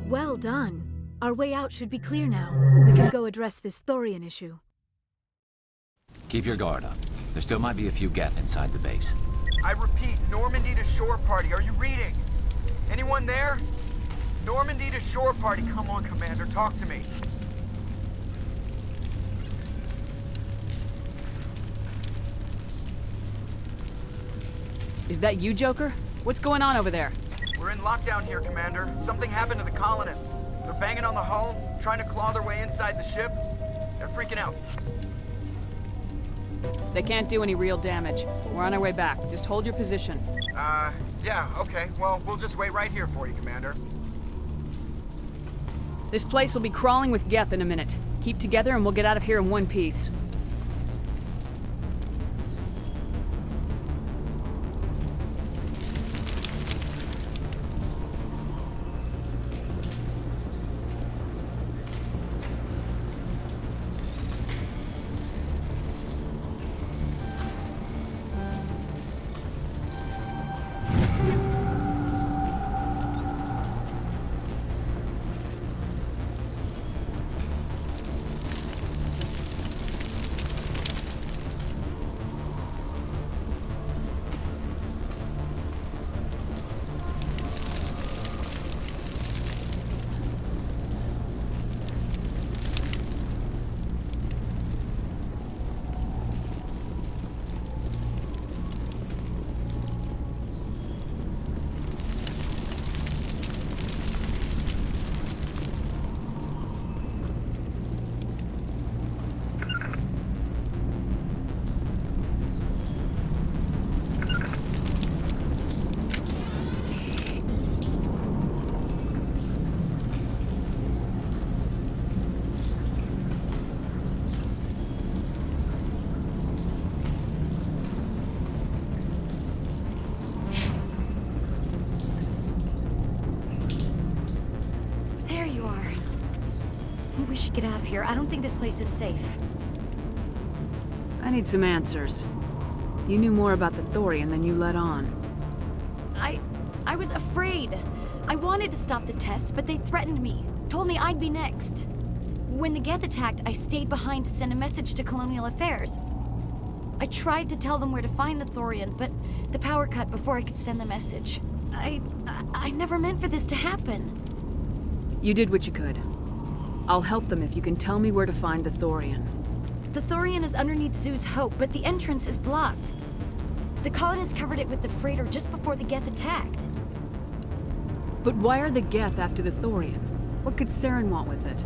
Well done. Our way out should be clear now. We can go address this Thorian issue. Keep your guard up. There still might be a few Geth inside the base. I repeat, Normandy to shore party. Are you reading? Anyone there? Normandy to shore party. Come on, Commander. Talk to me. Is that you, Joker? What's going on over there? We're in lockdown here, Commander. Something happened to the colonists. They're banging on the hull, trying to claw their way inside the ship. They're freaking out. They can't do any real damage. We're on our way back. Just hold your position. Yeah, okay. Well, we'll just wait right here for you, Commander. This place will be crawling with Geth in a minute. Keep together and we'll get out of here in one piece. We should get out of here. I don't think this place is safe. I need some answers. You knew more about the Thorian than you let on. I was afraid. I wanted to stop the tests, but they threatened me. Told me I'd be next. When the Geth attacked, I stayed behind to send a message to Colonial Affairs. I tried to tell them where to find the Thorian, but the power cut before I could send the message. I never meant for this to happen. You did what you could. I'll help them if you can tell me where to find the Thorian. The Thorian is underneath Zoo's Hope, but the entrance is blocked. The colonists covered it with the freighter just before the Geth attacked. But why are the Geth after the Thorian? What could Saren want with it?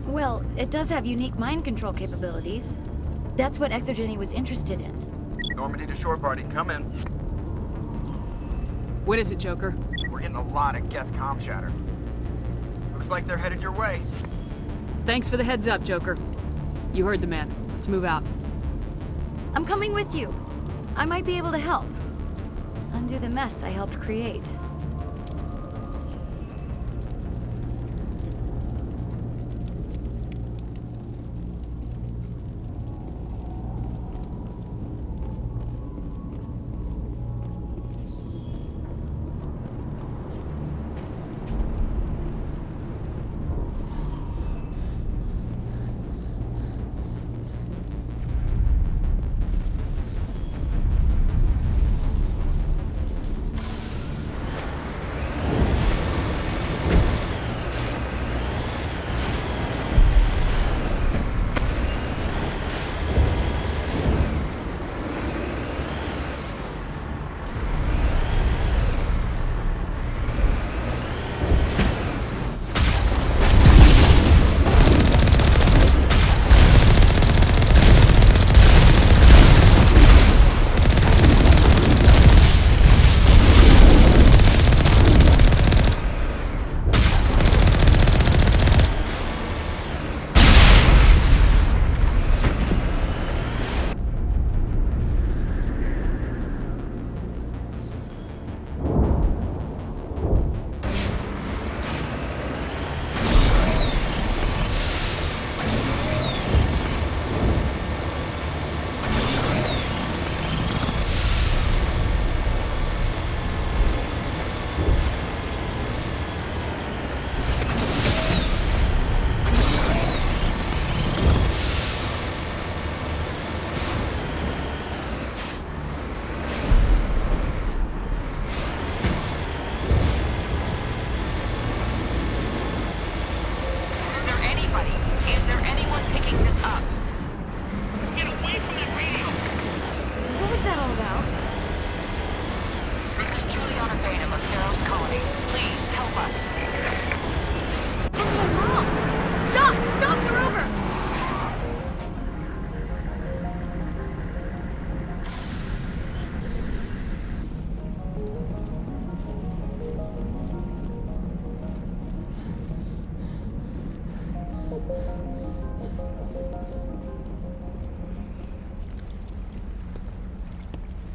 Well, it does have unique mind control capabilities. That's what Exogeny was interested in. Normandy to shore party, come in. What is it, Joker? We're getting a lot of Geth comm chatter. Looks like they're headed your way. Thanks for the heads up, Joker. You heard the man. Let's move out. I'm coming with you. I might be able to help. Undo the mess I helped create.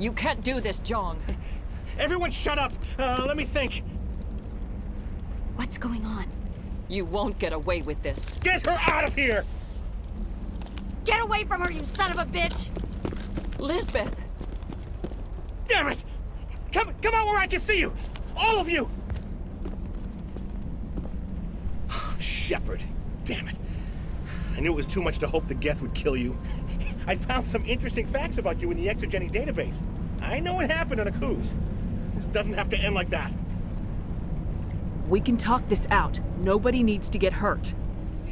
You can't do this, Jong. Everyone shut up! Let me think. What's going on? You won't get away with this. Get her out of here! Get away from her, you son of a bitch! Lisbeth! Damn it! Come out where I can see you! All of you! Shepard, damn it. I knew it was too much to hope the Geth would kill you. I found some interesting facts about you in the Exogeny database. I know it happened on a cruise. This doesn't have to end like that. We can talk this out. Nobody needs to get hurt.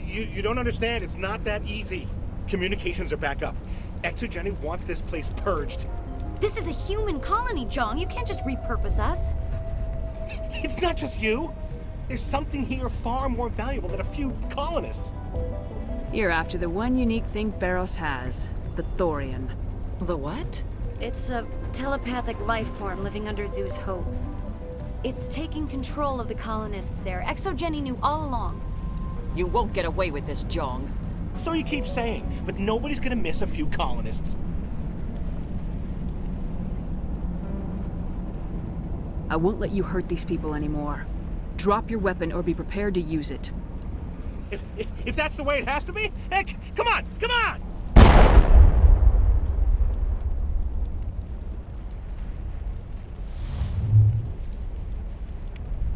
You don't understand. It's not that easy. Communications are back up. Exogeny wants this place purged. This is a human colony, Jong. You can't just repurpose us. It's not just you. There's something here far more valuable than a few colonists. You're after the one unique thing Feros has, the Thorian. The what? It's a telepathic life form living under Zeus Hope. It's taking control of the colonists there. Exogeny knew all along. You won't get away with this, Jong. So you keep saying, but nobody's gonna miss a few colonists. I won't let you hurt these people anymore. Drop your weapon or be prepared to use it. If that's the way it has to be, heck, come on!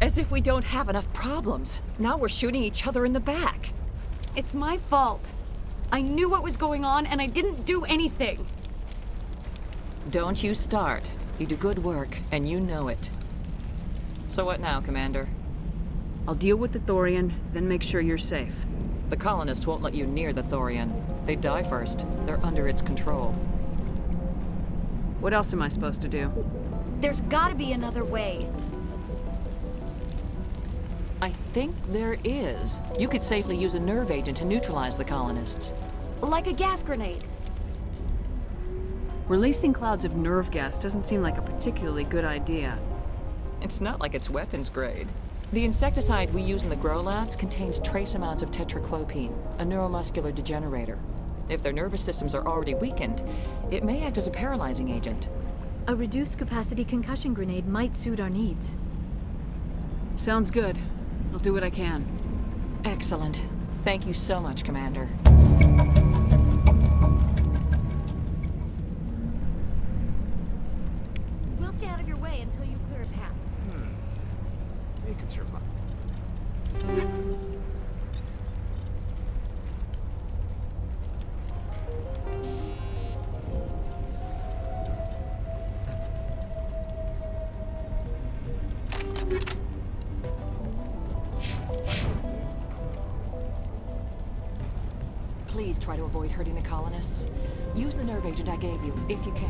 As if we don't have enough problems. Now we're shooting each other in the back. It's my fault. I knew what was going on and I didn't do anything. Don't you start. You do good work, and you know it. So what now, Commander? I'll deal with the Thorian, then make sure you're safe. The colonists won't let you near the Thorian. They die first. They're under its control. What else am I supposed to do? There's gotta be another way. I think there is. You could safely use a nerve agent to neutralize the colonists. Like a gas grenade. Releasing clouds of nerve gas doesn't seem like a particularly good idea. It's not like it's weapons grade. The insecticide we use in the grow labs contains trace amounts of tetraclopine, a neuromuscular degenerator. If their nervous systems are already weakened, it may act as a paralyzing agent. A reduced capacity concussion grenade might suit our needs. Sounds good. I'll do what I can. Excellent. Thank you so much, Commander. We'll stay out of your way until you clear a path. They could survive. Please try to avoid hurting the colonists. Use the nerve agent I gave you, if you can.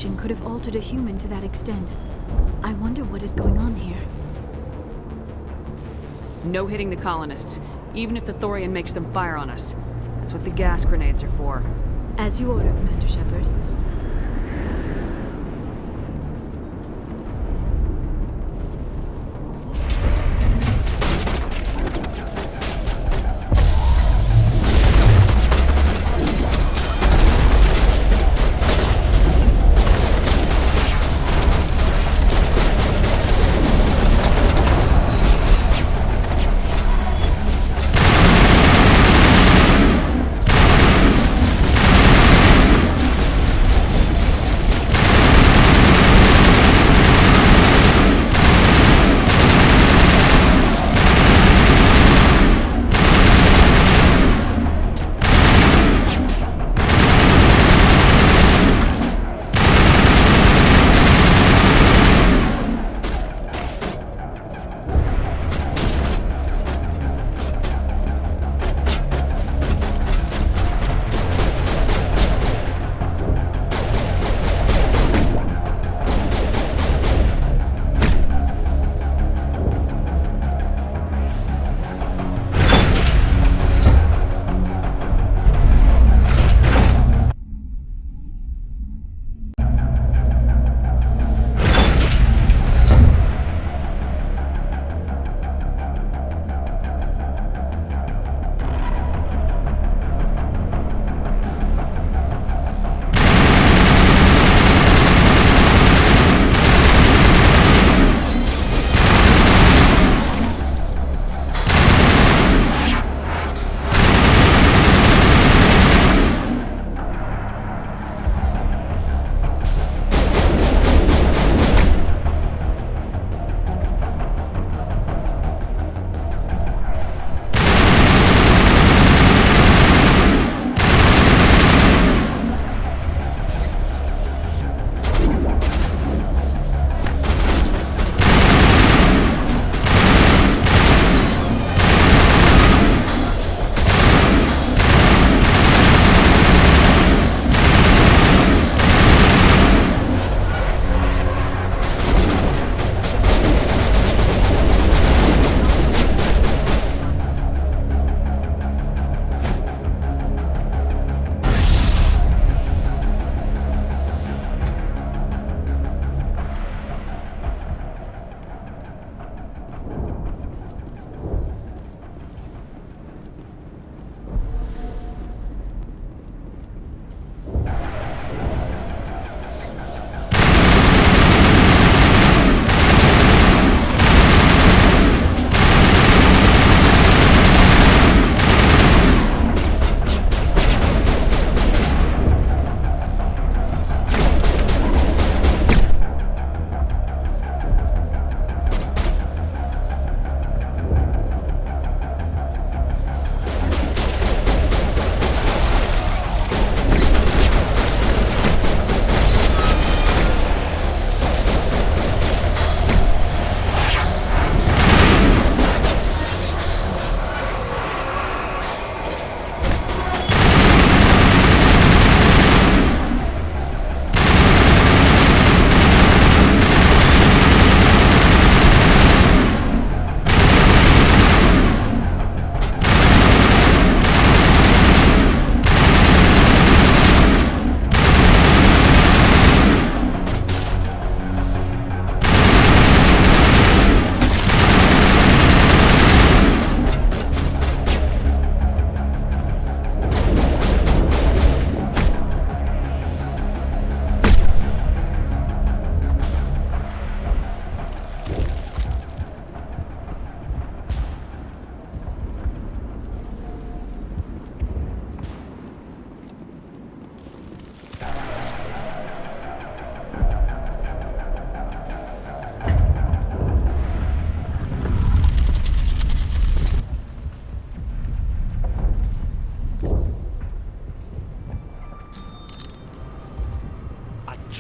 mutation could have altered a human to that extent. I wonder what is going on here. No hitting the colonists, even if the Thorian makes them fire on us. That's what the gas grenades are for. As you order, Commander Shepard.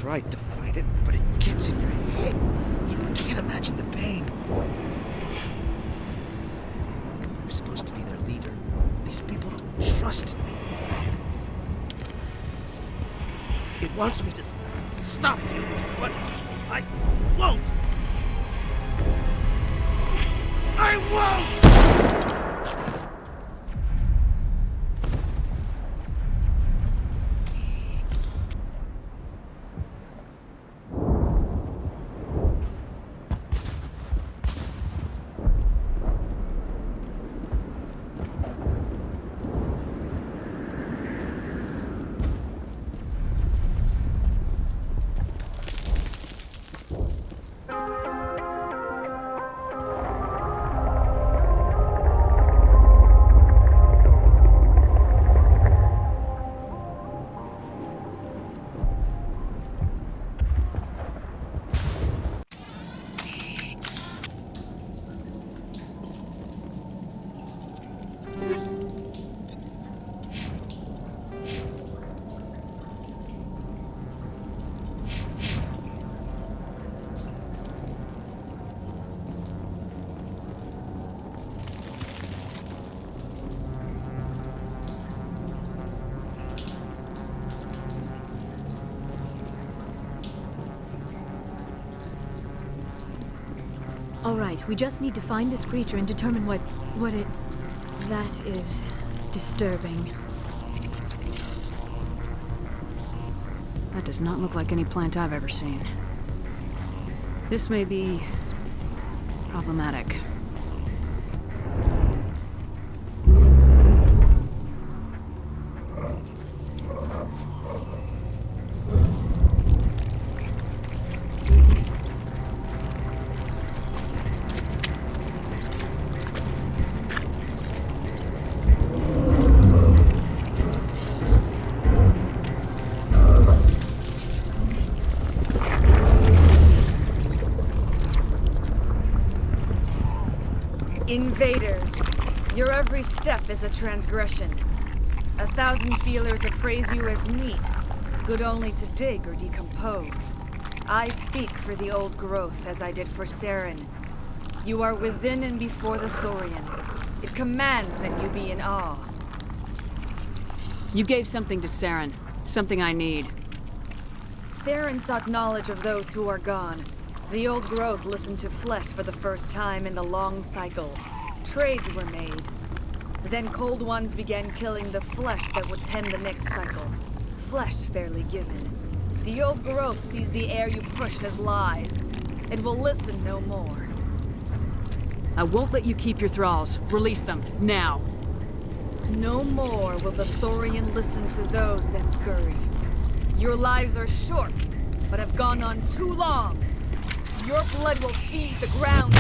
tried to fight it, but it gets in your head. You can't imagine the pain. I was supposed to be their leader. These people trusted me. It wants me to stop you, but I won't. I won't! All right, we just need to find this creature and determine what it... That is disturbing. That does not look like any plant I've ever seen. This may be problematic. Invaders, your every step is a transgression. 1,000 feelers appraise you as meat, good only to dig or decompose. I speak for the old growth as I did for Saren. You are within and before the Thorian. It commands that you be in awe. You gave something to Saren, something I need. Saren sought knowledge of those who are gone. The old growth listened to flesh for the first time in the long cycle. Trades were made. Then cold ones began killing the flesh that would tend the next cycle. Flesh fairly given. The old growth sees the air you push as lies. It will listen no more. I won't let you keep your thralls. Release them, now. No more will the Thorian listen to those that scurry. Your lives are short, but have gone on too long. Your blood will feed the ground.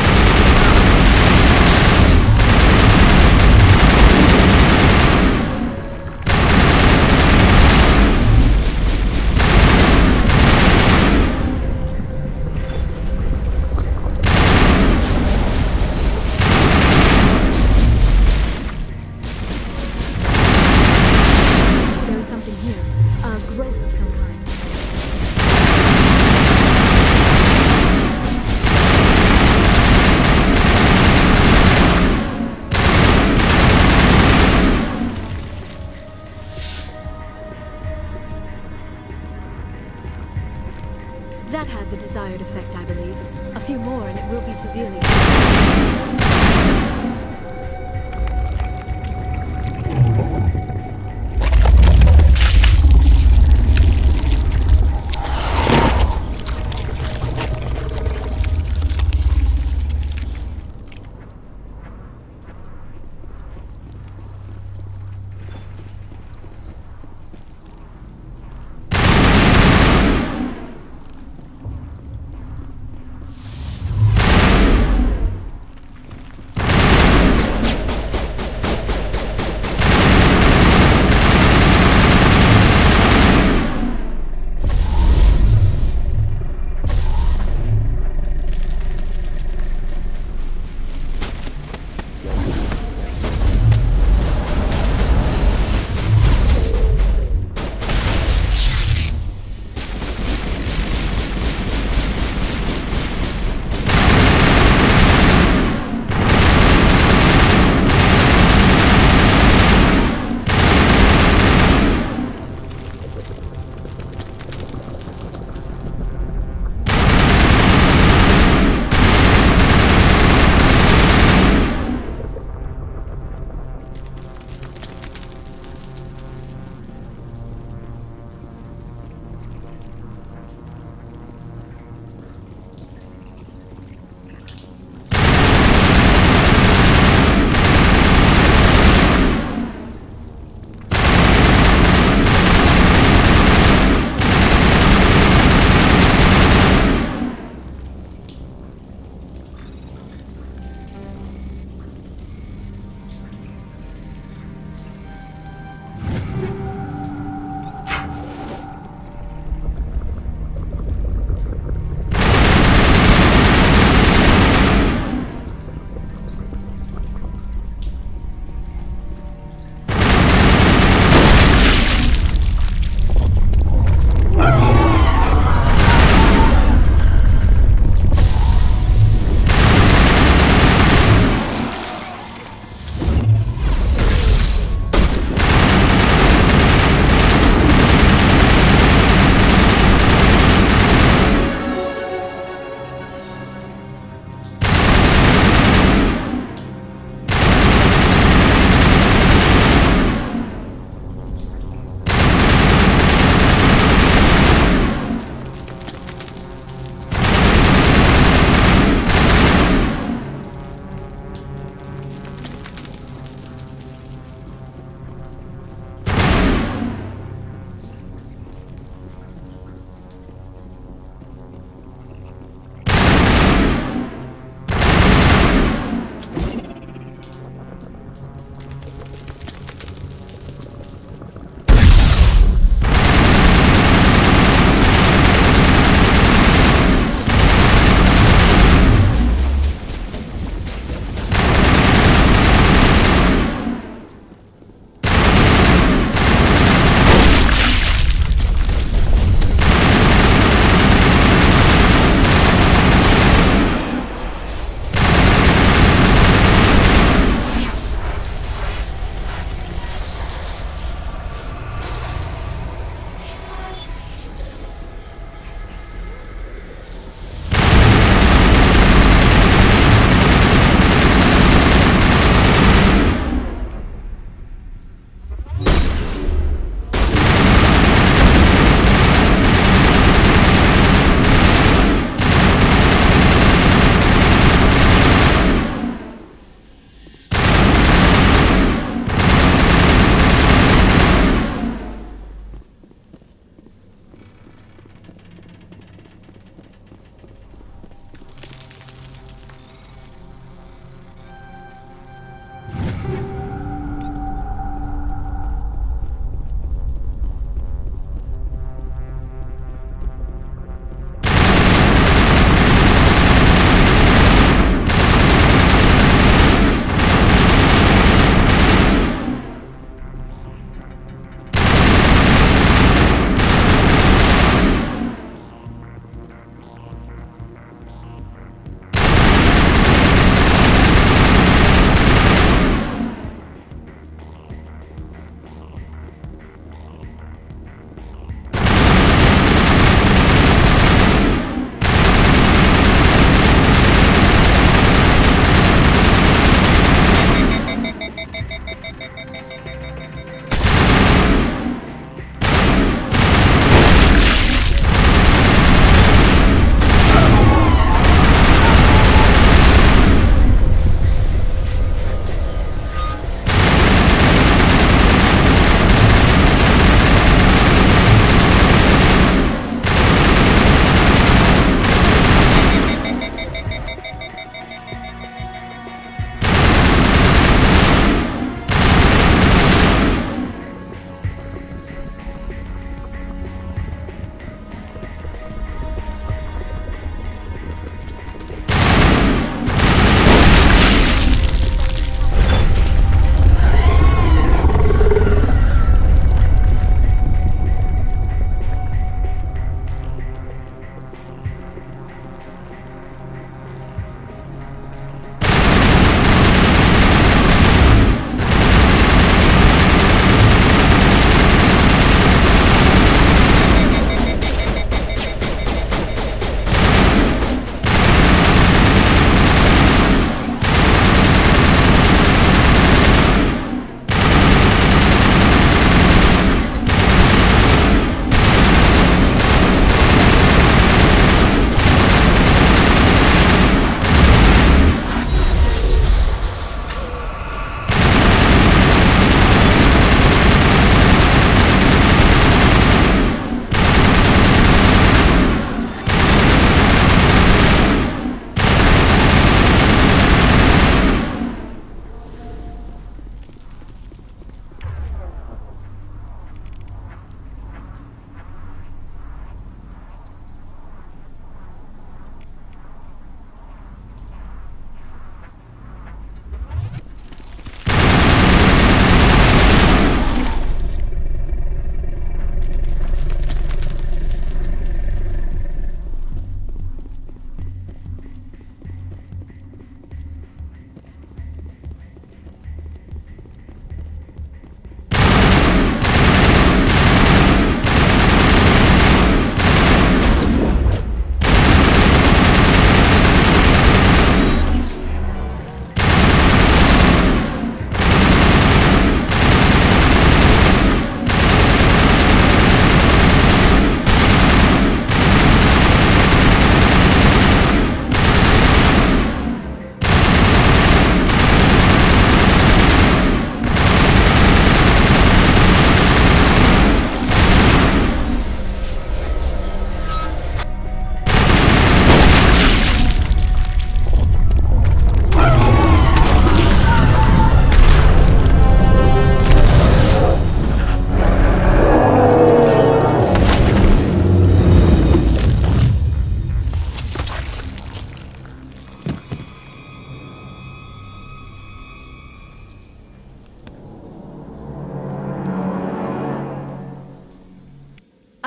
There is something here. A growth of some kind. That had the desired effect, I believe. A few more and it will be severely...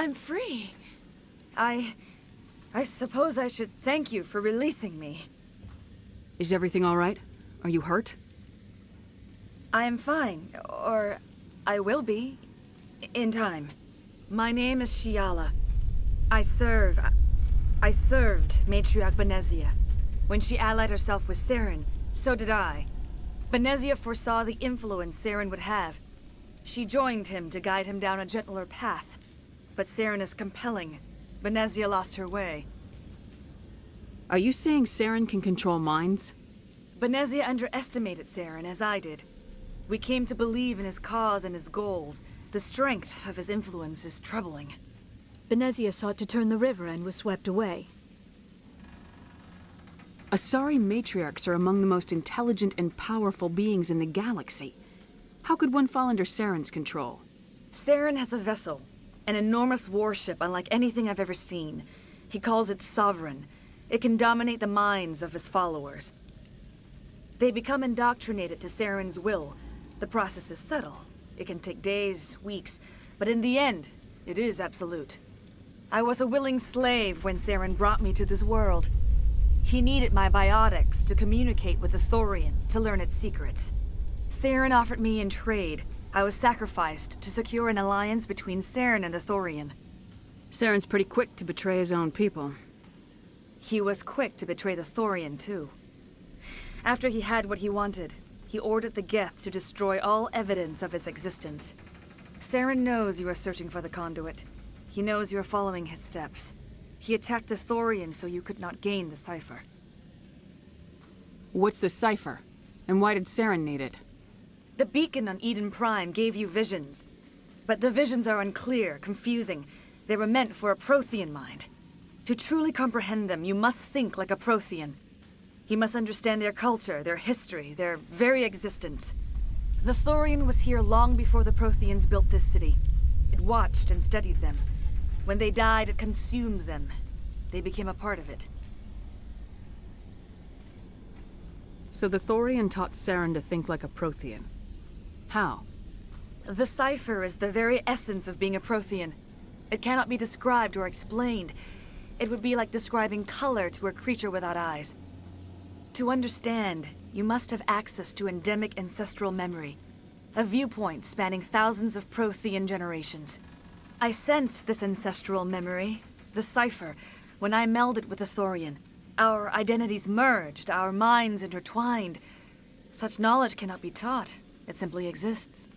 I'm free. I suppose I should thank you for releasing me. Is everything all right? Are you hurt? I am fine, or I will be, in time. My name is Shiala. I served Matriarch Benezia. When she allied herself with Saren, so did I. Benezia foresaw the influence Saren would have. She joined him to guide him down a gentler path. But Saren is compelling. Benezia lost her way. Are you saying Saren can control minds? Benezia underestimated Saren, as I did. We came to believe in his cause and his goals. The strength of his influence is troubling. Benezia sought to turn the river and was swept away. Asari matriarchs are among the most intelligent and powerful beings in the galaxy. How could one fall under Saren's control? Saren has a vessel, an enormous warship unlike anything I've ever seen. He calls it Sovereign. It can dominate the minds of his followers. They become indoctrinated to Saren's will. The process is subtle. It can take days, weeks, but in the end, it is absolute. I was a willing slave when Saren brought me to this world. He needed my biotics to communicate with the Thorian, to learn its secrets. Saren offered me in trade. I was sacrificed to secure an alliance between Saren and the Thorian. Saren's pretty quick to betray his own people. He was quick to betray the Thorian, too. After he had what he wanted, he ordered the Geth to destroy all evidence of its existence. Saren knows you are searching for the conduit. He knows you are following his steps. He attacked the Thorian so you could not gain the cipher. What's the cipher? And why did Saren need it? The beacon on Eden Prime gave you visions. But the visions are unclear, confusing. They were meant for a Prothean mind. To truly comprehend them, you must think like a Prothean. You must understand their culture, their history, their very existence. The Thorian was here long before the Protheans built this city. It watched and studied them. When they died, it consumed them. They became a part of it. So the Thorian taught Saren to think like a Prothean. How? The cipher is the very essence of being a Prothean. It cannot be described or explained. It would be like describing color to a creature without eyes. To understand, you must have access to endemic ancestral memory, a viewpoint spanning thousands of Prothean generations. I sensed this ancestral memory, the cipher, when I melded with the Thorian. Our identities merged, our minds intertwined. Such knowledge cannot be taught. It simply exists.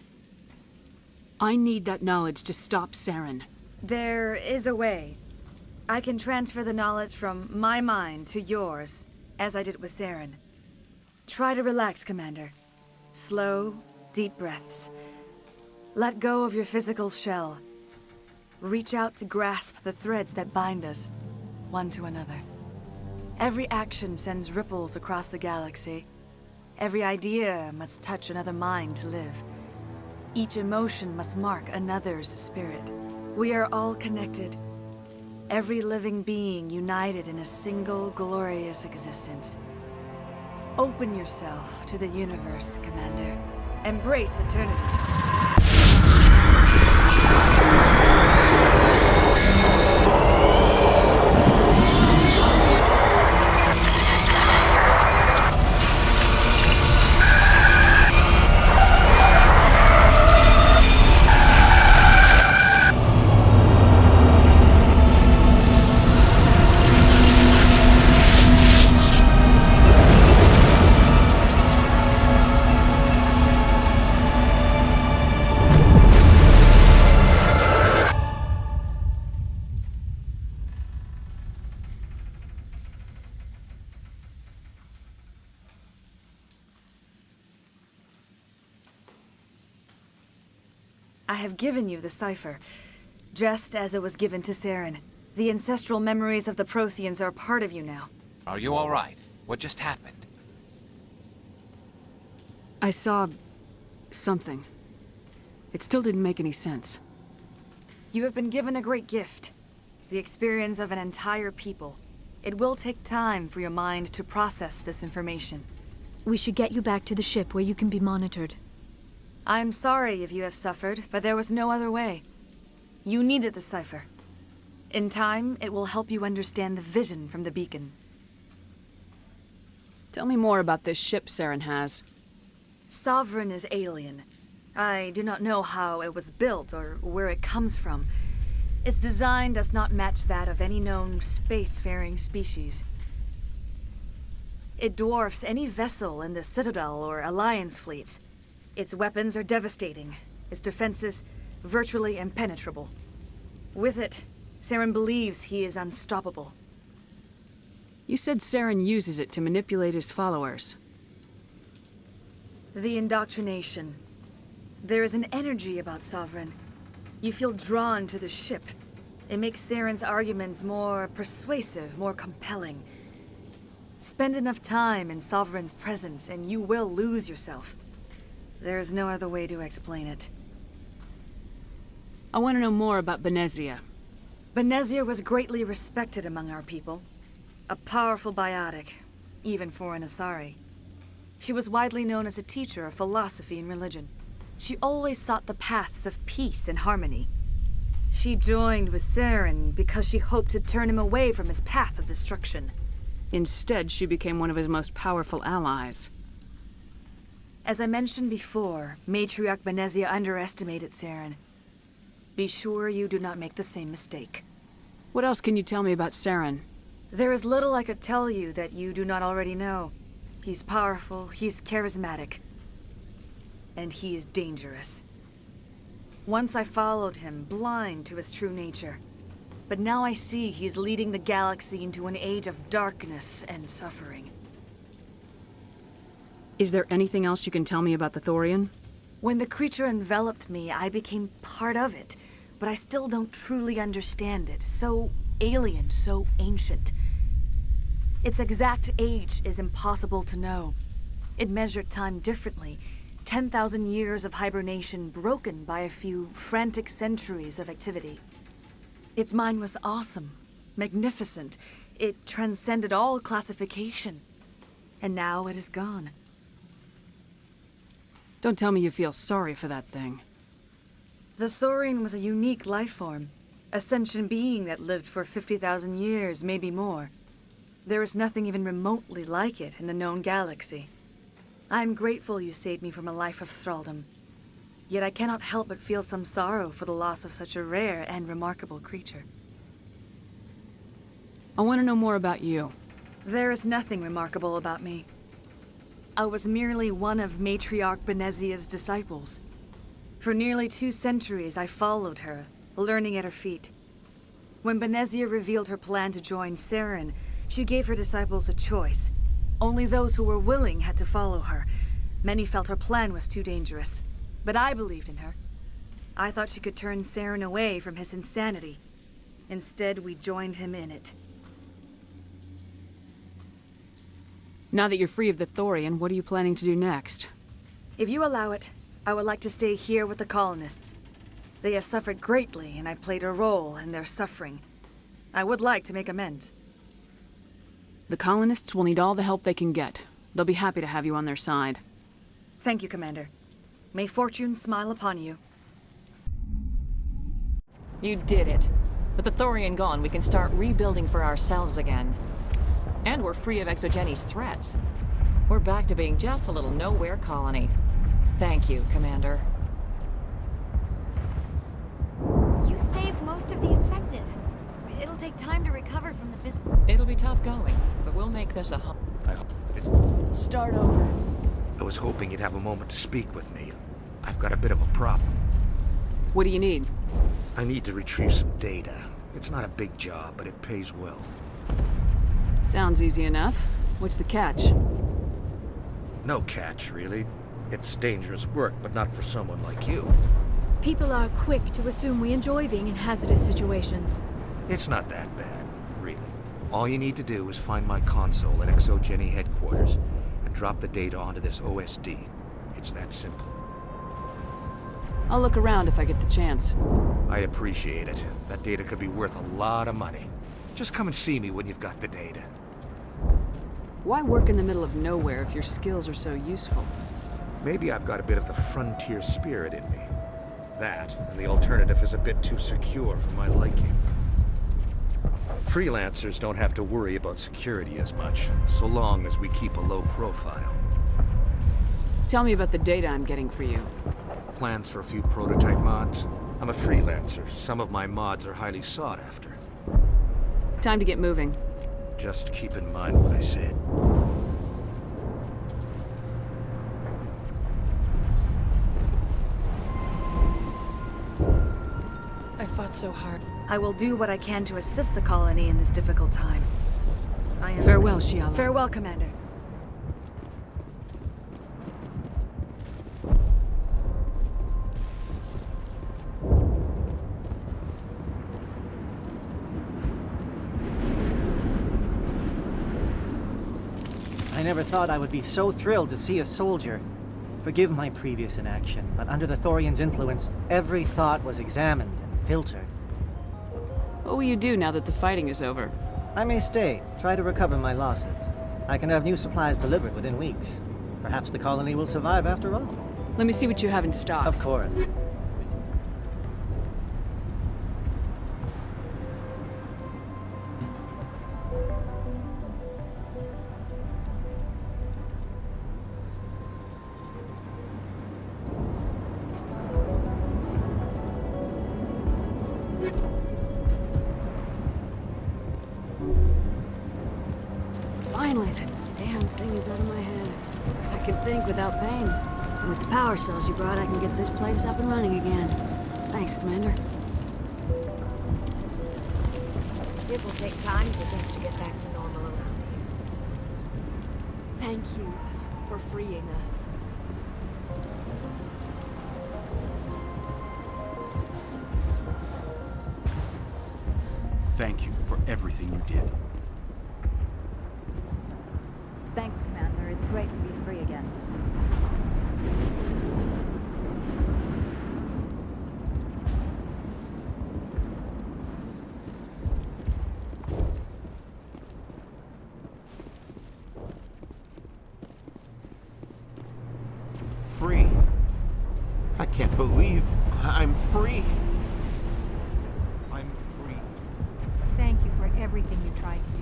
I need that knowledge to stop Saren. There is a way. I can transfer the knowledge from my mind to yours, as I did with Saren. Try to relax, Commander. Slow, deep breaths. Let go of your physical shell. Reach out to grasp the threads that bind us, one to another. Every action sends ripples across the galaxy. Every idea must touch another mind to live. Each emotion must mark another's spirit. We are all connected. Every living being united in a single glorious existence. Open yourself to the universe, Commander. Embrace eternity. I have given you the cipher, just as it was given to Saren. The ancestral memories of the Protheans are a part of you now. Are you all right? What just happened? I saw something. It still didn't make any sense. You have been given a great gift, the experience of an entire people. It will take time for your mind to process this information. We should get you back to the ship where you can be monitored. I'm sorry if you have suffered, but there was no other way. You needed the cipher. In time, it will help you understand the vision from the beacon. Tell me more about this ship Saren has. Sovereign is alien. I do not know how it was built or where it comes from. Its design does not match that of any known spacefaring species. It dwarfs any vessel in the Citadel or Alliance fleets. Its weapons are devastating, its defenses virtually impenetrable. With it, Saren believes he is unstoppable. You said Saren uses it to manipulate his followers. The indoctrination. There is an energy about Sovereign. You feel drawn to the ship. It makes Saren's arguments more persuasive, more compelling. Spend enough time in Sovereign's presence and you will lose yourself. There is no other way to explain it. I want to know more about Benezia. Benezia was greatly respected among our people. A powerful biotic, even for an Asari. She was widely known as a teacher of philosophy and religion. She always sought the paths of peace and harmony. She joined with Saren because she hoped to turn him away from his path of destruction. Instead, she became one of his most powerful allies. As I mentioned before, Matriarch Benezia underestimated Saren. Be sure you do not make the same mistake. What else can you tell me about Saren? There is little I could tell you that you do not already know. He's powerful, he's charismatic, and he is dangerous. Once I followed him, blind to his true nature. But now I see he's leading the galaxy into an age of darkness and suffering. Is there anything else you can tell me about the Thorian? When the creature enveloped me, I became part of it, but I still don't truly understand it. So alien, so ancient. Its exact age is impossible to know. It measured time differently. 10,000 years of hibernation broken by a few frantic centuries of activity. Its mind was awesome, magnificent. It transcended all classification. And now it is gone. Don't tell me you feel sorry for that thing. The Thorian was a unique life form. A sentient being that lived for 50,000 years, maybe more. There is nothing even remotely like it in the known galaxy. I am grateful you saved me from a life of thraldom. Yet I cannot help but feel some sorrow for the loss of such a rare and remarkable creature. I want to know more about you. There is nothing remarkable about me. I was merely one of Matriarch Benezia's disciples. For nearly 2 centuries I followed her, learning at her feet. When Benezia revealed her plan to join Saren, she gave her disciples a choice. Only those who were willing had to follow her. Many felt her plan was too dangerous, but I believed in her. I thought she could turn Saren away from his insanity. Instead, we joined him in it. Now that you're free of the Thorian, what are you planning to do next? If you allow it, I would like to stay here with the colonists. They have suffered greatly, and I played a role in their suffering. I would like to make amends. The colonists will need all the help they can get. They'll be happy to have you on their side. Thank you, Commander. May fortune smile upon you. You did it. With the Thorian gone, we can start rebuilding for ourselves again. And we're free of Exogeni's threats. We're back to being just a little nowhere colony. Thank you, Commander. You saved most of the infected. It'll take time to recover from the physical. It'll be tough going, but we'll make this a home. I hope it's... Start over. I was hoping you'd have a moment to speak with me. I've got a bit of a problem. What do you need? I need to retrieve some data. It's not a big job, but it pays well. Sounds easy enough. What's the catch? No catch, really. It's dangerous work, but not for someone like you. People are quick to assume we enjoy being in hazardous situations. It's not that bad, really. All you need to do is find my console at Exogeny headquarters and drop the data onto this OSD. It's that simple. I'll look around if I get the chance. I appreciate it. That data could be worth a lot of money. Just come and see me when you've got the data. Why work in the middle of nowhere if your skills are so useful? Maybe I've got a bit of the frontier spirit in me. That, and the alternative is a bit too secure for my liking. Freelancers don't have to worry about security as much, so long as we keep a low profile. Tell me about the data I'm getting for you. Plans for a few prototype mods? I'm a freelancer. Some of my mods are highly sought after. Time to get moving. Just keep in mind what I said. I fought so hard. I will do what I can to assist the colony in this difficult time. I am... Farewell, Shiala. Farewell, Commander. I never thought I would be so thrilled to see a soldier. Forgive my previous inaction, but under the Thorian's influence, every thought was examined and filtered. What will you do now that the fighting is over? I may stay, try to recover my losses. I can have new supplies delivered within weeks. Perhaps the colony will survive after all. Let me see what you have in stock. Of course. Finally, that damn thing is out of my head. I can think without pain. And with the power cells you brought, I can get this place up and running again. Thanks, Commander. It will take time for things to get back to normal around here. Thank you for freeing us. Thank you for everything you did. Thanks, Commander. It's great to be free again. Free. I can't believe I'm free. Thank you for everything you tried to do.